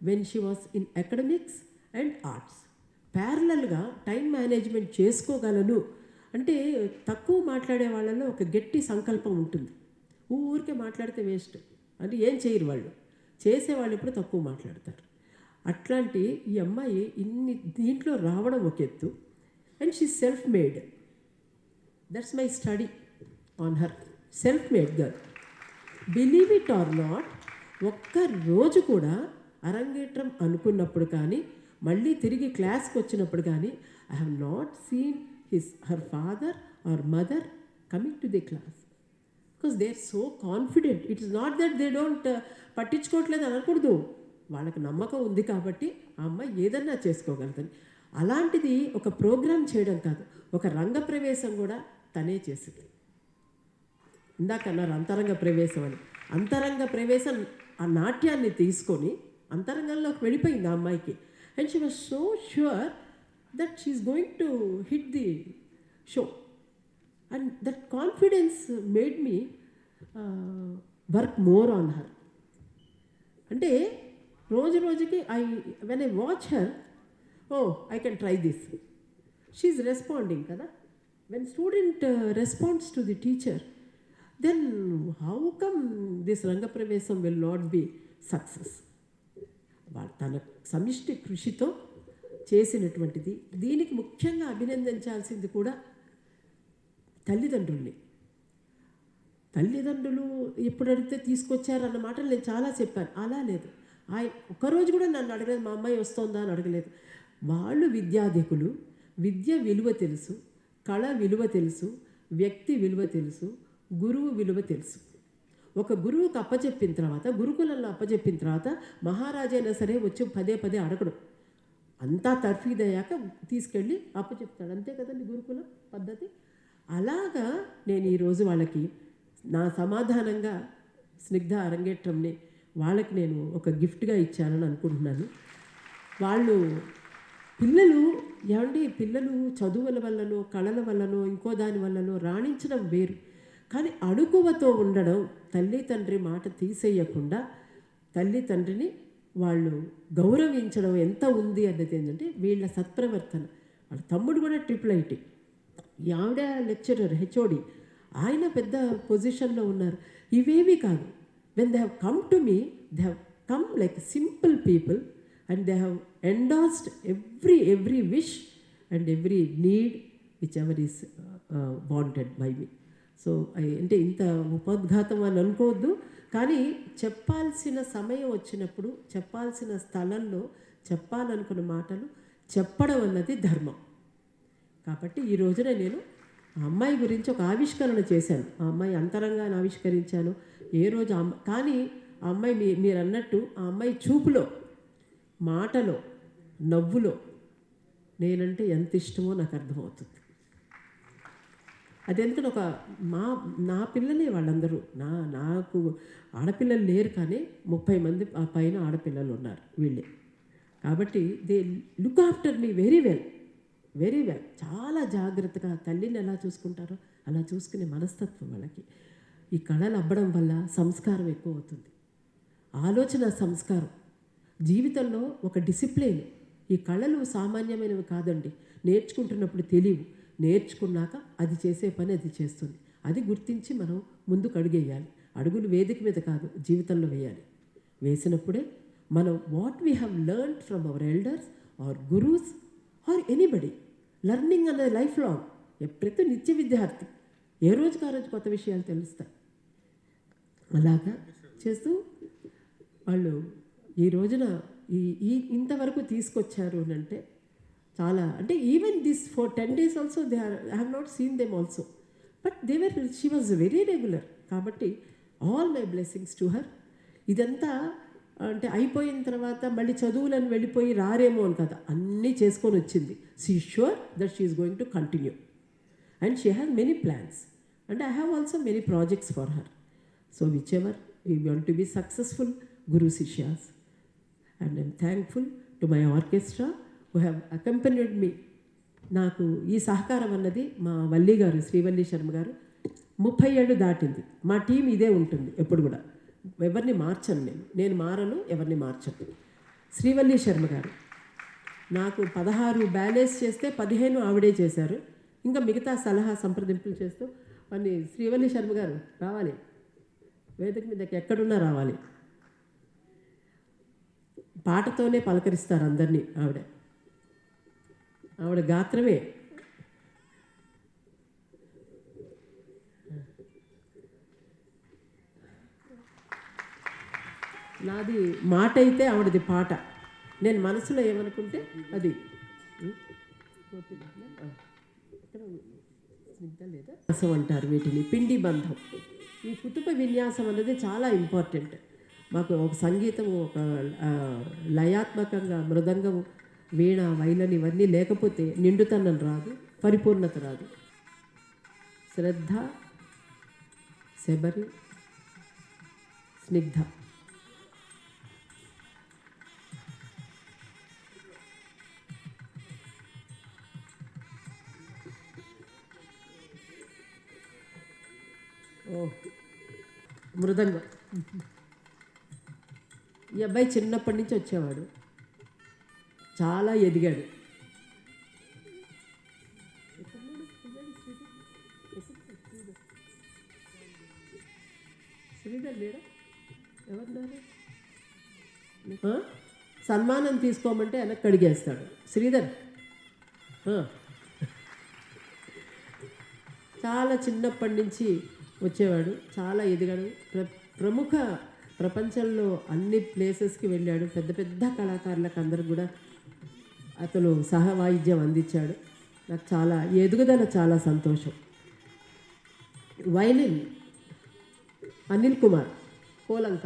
when she was in academics and arts. ప్యారలల్గా టైం మేనేజ్మెంట్ చేసుకోగలను అంటే, తక్కువ మాట్లాడే వాళ్ళలో ఒక గట్టి సంకల్పం ఉంటుంది. ఊరికే మాట్లాడితే వేస్ట్ అంటే ఏం చేయరు వాళ్ళు, చేసేవాళ్ళు ఎప్పుడు తక్కువ మాట్లాడతారు. అట్లాంటి ఈ అమ్మాయి ఇన్ని దీంట్లో రావడం ఒక ఎత్తు. And she self made. That's my study on her. Self made girl. Believe it or not, ఒక్క రోజు కూడా అరంగేట్రం అనుకున్నప్పుడు కానీ, మళ్ళీ తిరిగి క్లాస్కి వచ్చినప్పుడు కానీ, I have not seen her father or mother coming to the class. Because they are so confident. It is not that they don't పట్టించుకోవట్లేదు అనకూడదు, వాళ్ళకి నమ్మకం ఉంది కాబట్టి ఆ అమ్మాయి ఏదన్నా చేసుకోగలుగుతుంది. అలాంటిది ఒక ప్రోగ్రామ్ చేయడం కాదు, ఒక రంగ ప్రవేశం కూడా తనే చేసింది. ఇందాక అన్నారు అంతరంగ ప్రవేశం అని. అంతరంగ ప్రవేశం ఆ నాట్యాన్ని తీసుకొని అంతరంగంలోకి వెళ్ళిపోయింది ఆ అమ్మాయికి. And she was so sure that she is going to hit the show. And that confidence made me work more on her. అంటే రోజు రోజుకి when I watch her, I can try this. She is responding కదా. When student responds to the teacher, then how come this రంగప్రవేశం will not be success. తన సమిష్టి కృషితో చేసినటువంటిది. దీనికి ముఖ్యంగా అభినందించాల్సింది కూడా తల్లిదండ్రుల్ని. తల్లిదండ్రులు ఎప్పుడు అడిగితే తీసుకొచ్చారన్న మాటలు నేను చాలా చెప్పాను. అలా లేదు, ఆయన ఒక్కరోజు కూడా నన్ను అడగలేదు మా అమ్మాయి వస్తుందా అని అడగలేదు. వాళ్ళు విద్యాధికులు, విద్య విలువ తెలుసు, కళ విలువ తెలుసు, వ్యక్తి విలువ తెలుసు, గురువు విలువ తెలుసు. ఒక గురువుకి అప్పచెప్పిన తర్వాత, గురుకులంలో అప్పచెప్పిన తర్వాత మహారాజైనా సరే వచ్చి పదే పదే అడగడం. అంతా తర్ఫీదయ్యాక తీసుకెళ్ళి అప్పచెప్తాడు, అంతే కదండి గురుకుల పద్ధతి. అలాగా నేను ఈరోజు వాళ్ళకి నా సమాధానంగా స్నిగ్ధ అరంగేట్రంని వాళ్ళకి నేను ఒక గిఫ్ట్గా ఇచ్చానని అనుకుంటున్నాను. వాళ్ళు పిల్లలు చదువుల వల్లనో కళల వల్లనో ఇంకో దాని వల్లనో రాణించడం వేరు, కానీ అడుగువతో ఉండడం, తల్లి తండ్రి మాట తీసేయకుండా తల్లి తండ్రిని వాళ్ళు గౌరవించడం ఎంత ఉంది అన్నది ఏంటంటే వీళ్ళ సత్ప్రవర్తన. వాళ్ళ తమ్ముడు కూడా IIIT, ఆవిడ లెక్చరర్, HOD, ఆయన పెద్ద పొజిషన్లో ఉన్నారు. ఇవేవి కాదు. When they have come to me, they have come like simple people and they have endorsed every wish and every need whichever is wanted by me. So అంటే ఇంత ఉపోద్ఘాతం అని అనుకోవద్దు, కానీ చెప్పాల్సిన సమయం వచ్చినప్పుడు చెప్పాల్సిన స్థలంలో చెప్పాలనుకున్న మాటలు చెప్పడం అన్నది ధర్మం. కాబట్టి ఈ రోజున నేను ఆ అమ్మాయి గురించి ఒక ఆవిష్కరణ చేశాను. ఆ అమ్మాయి అంతరంగాన్ని ఆవిష్కరించాను. ఏ రోజు కానీ ఆ అమ్మాయి మీరు అన్నట్టు ఆ అమ్మాయి చూపులో, మాటలో, నవ్వులో నేనంటే ఎంత ఇష్టమో నాకు అర్థమవుతుంది. అది ఎందుకంటే నా పిల్లలే వాళ్ళందరూ. నాకు ఆడపిల్లలు లేరు, కానీ 30 మంది పైన ఆడపిల్లలు ఉన్నారు వీళ్ళే. కాబట్టి they look after me very well. చాలా జాగ్రత్తగా తల్లిని ఎలా చూసుకుంటారో అలా చూసుకునే మనస్తత్వం వాళ్ళకి. ఈ కళలు అబ్బడం వల్ల సంస్కారం ఎక్కువ అవుతుంది, ఆలోచన సంస్కారం, జీవితంలో ఒక డిసిప్లిన్, ఈ కళలు సామాన్యమైనవి కాదండి. నేర్చుకుంటున్నప్పుడు తెలియవు, నేర్చుకున్నాక అది చేసే పని అది చేస్తుంది. అది గుర్తించి మనం ముందుకు అడుగేయాలి. అడుగులు వేదిక మీద కాదు, జీవితంలో వేయాలి. వేసినప్పుడే మనం what we have learned from our elders or gurus or anybody, learning అనేది లైఫ్ లాంగ్. ప్రతి నిత్య విద్యార్థి ఏ రోజుకి ఆ రోజు కొత్త విషయాలు తెలుస్తాయి. అలాగా చేస్తూ వాళ్ళు ఈ రోజున ఈ ఇంతవరకు తీసుకొచ్చారు అని అంటే చాలా, అంటే even this for 10 days also they are, I have not seen them also, but she was very regular. కాబట్టి all my blessings to her. ఇదంతా అంటే అయిపోయిన తర్వాత మళ్ళీ చదువులను వెళ్ళిపోయి రారేమో అని కదా, అన్నీ చేసుకొని వచ్చింది. She sure that she is going to continue and she has many plans and I have also many projects for her. So whichever we want to be successful Guru Sishyas. And I'm thankful to my orchestra who have accompanied me. నాకు ఈ సహకారం అన్నది మా వల్లి గారు, శ్రీవల్లి శర్మ గారు 30 ఏళ్ళు దాటింది. మా టీం ఇదే ఉంటుంది ఎప్పుడు కూడా, ఎవరిని మార్చను నేను మారను, ఎవరిని మార్చను. శ్రీవల్లి శర్మ గారు నాకు 16 బ్యాలెన్స్ చేస్తే 15 ఆవిడే చేశారు. ఇంకా మిగతా సలహా సంప్రదింపులు చేస్తూ వాడిని శ్రీవల్లి శర్మ గారు రావాలి, వేదిక మీదకి ఎక్కడున్నా రావాలి. పాటతోనే పలకరిస్తారు అందరినీ. ఆవిడ గాత్రమే. నాది మాట అయితే ఆవిడది పాట. నేను మనసులో ఏమనుకుంటే అది. విన్యాసం అంటారు వీటిని, పిండి బంధం. ఈ కుతుప విన్యాసం అనేది చాలా ఇంపార్టెంట్. మాకు ఒక సంగీతం, ఒక లయాత్మకంగా మృదంగం, వీణ, వైలన్ ఇవన్నీ లేకపోతే నిండుతనం రాదు, పరిపూర్ణత రాదు. శ్రద్ధ, శబరి, స్నిగ్ధ, మృదంగం. ఈ అబ్బాయి చిన్నప్పటి నుంచి వచ్చేవాడు, చాలా ఎదిగాడు. శ్రీధర్ లేడా? ఎవరున్నారు? సన్మానం తీసుకోమంటే వెనక్కి అడిగేస్తాడు శ్రీధర్. చాలా చిన్నప్పటి నుంచి వచ్చేవాడు, చాలా ఎదిగాడు. ప్రముఖ ప్రపంచంలో అన్ని ప్లేసెస్కి వెళ్ళాడు. పెద్ద పెద్ద కళాకారులకు అందరూ కూడా అతను సహవాయిద్యం అందించాడు. నాకు చాలా ఎదుగుదల, చాలా సంతోషం. వైలిన్ అనిల్ కుమార్, కోలంక.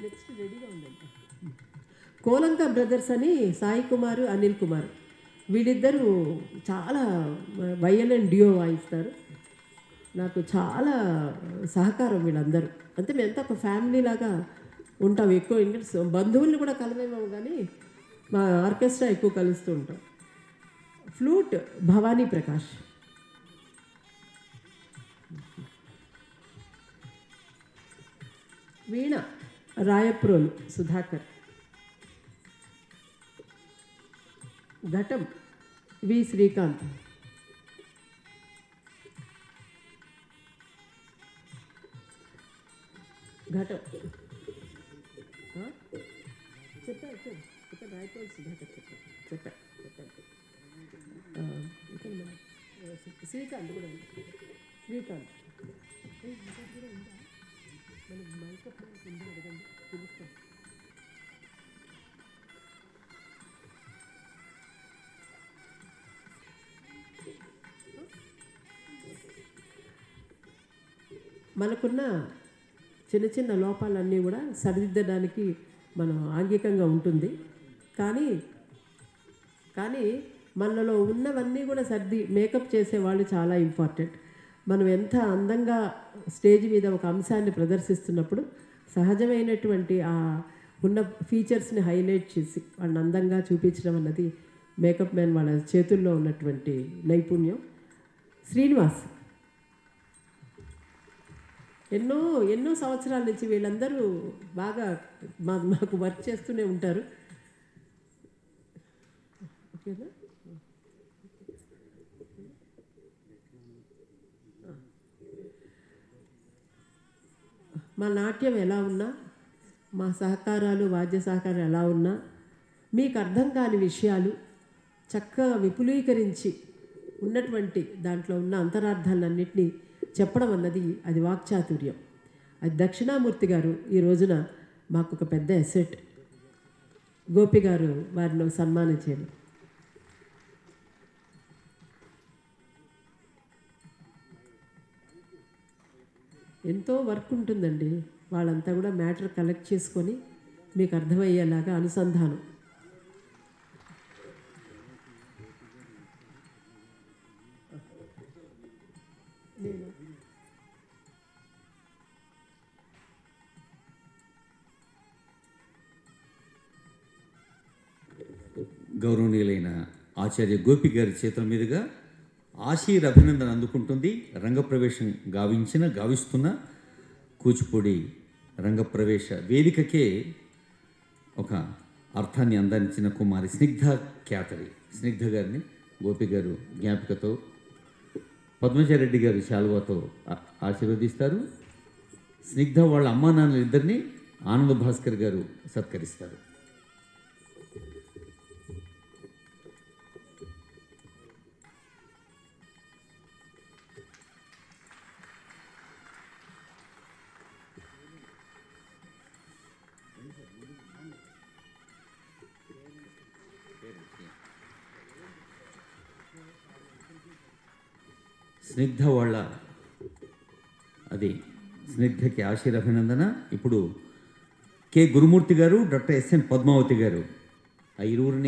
నెక్స్ట్ రెడీగా ఉందండి. కోలంక బ్రదర్స్ అని సాయి కుమారు, అనిల్ కుమార్, వీళ్ళిద్దరూ చాలా వైలిన్ డ్యూయో వాయిస్తారు. నాకు చాలా సహకారం వీళ్ళందరూ. అంటే మేమంతా ఒక ఫ్యామిలీ లాగా ఉంటాం. ఎక్కువ ఇంకా బంధువుల్ని కూడా కలవేమో కానీ మా ఆర్కెస్ట్రా ఎక్కువ కలుస్తూ ఉంటాం. ఫ్లూట్ భవానీ ప్రకాష్, వీణ రాయప్రోలు సుధాకర్, ఘటం వి శ్రీకాంత్, ఘటం చెప్పారు రాయప్రోలు సుధాకర్ చెప్పారు. శ్రీకాంత్ కూడా ఉంది. శ్రీకాంత్ కూడా ఉందా? మనకి మైకప్ ఉందా అడగండి, పిలుస్తాం. మనకున్న చిన్న చిన్న లోపాలన్నీ కూడా సరిదిద్దడానికి మనం ఆంగికంగా ఉంటుంది. కానీ మనలో ఉన్నవన్నీ కూడా మేకప్ చేసేవాళ్ళు చాలా ఇంపార్టెంట్. మనం ఎంత అందంగా స్టేజ్ మీద ఒక అంశాన్ని ప్రదర్శిస్తున్నప్పుడు సహజమైనటువంటి ఆ ఉన్న ఫీచర్స్ని హైలైట్ చేసి వాళ్ళని అందంగా చూపించడం అన్నది మేకప్ మ్యాన్ వాళ్ళ చేతుల్లో ఉన్నటువంటి నైపుణ్యం. శ్రీనివాస్ ఎన్నో సంవత్సరాల నుంచి వీళ్ళందరూ బాగా మాకు వర్క్ చేస్తూనే ఉంటారు. ఓకేనా? మా నాట్యం ఎలా ఉన్నా, మా సహకారాలు వాద్య సహకారం ఎలా ఉన్నా, మీకు అర్థం కాని విషయాలు చక్కగా విపులీకరించి ఉన్నటువంటి దాంట్లో ఉన్న అంతరార్థాలన్నింటినీ చెప్పడం అన్నది అది వాక్చాతుర్యం. అది దక్షిణామూర్తి గారు ఈ రోజున మాకు ఒక పెద్ద అసెట్. గోపి గారు వారిని సన్మానం చేయాలి. ఎంతో వర్క్ ఉంటుందండి. వాళ్ళంతా కూడా మ్యాటర్ కలెక్ట్ చేసుకొని మీకు అర్థమయ్యేలాగా అనుసంధానం. గౌరవనీయులైన ఆచార్య గోపి గారి చేతుల మీదుగా ఆశీర్ అభినందన అందుకుంటుంది రంగప్రవేశం గావిస్తున్న కూచిపూడి రంగప్రవేశ వేదికకే ఒక అర్థాన్ని అందించిన కుమారి స్నిగ్ధ ఖ్యాతరి. స్నిగ్ధ గారిని గోపి గారు జ్ఞాపికతో పద్మజారెడ్డి గారు శాలువాతో ఆశీర్వదిస్తారు. స్నిగ్ధ వాళ్ళ అమ్మా నాన్నలు ఇద్దరిని ఆనంద భాస్కర్ గారు సత్కరిస్తారు. స్నిగ్ధ వాళ్ళ అది స్నిగ్ధకి అభినందన. ఇప్పుడు కె గురుమూర్తి గారు, డాక్టర్ ఎస్ఎన్ పద్మావతి గారు ఆ ఇరువురిని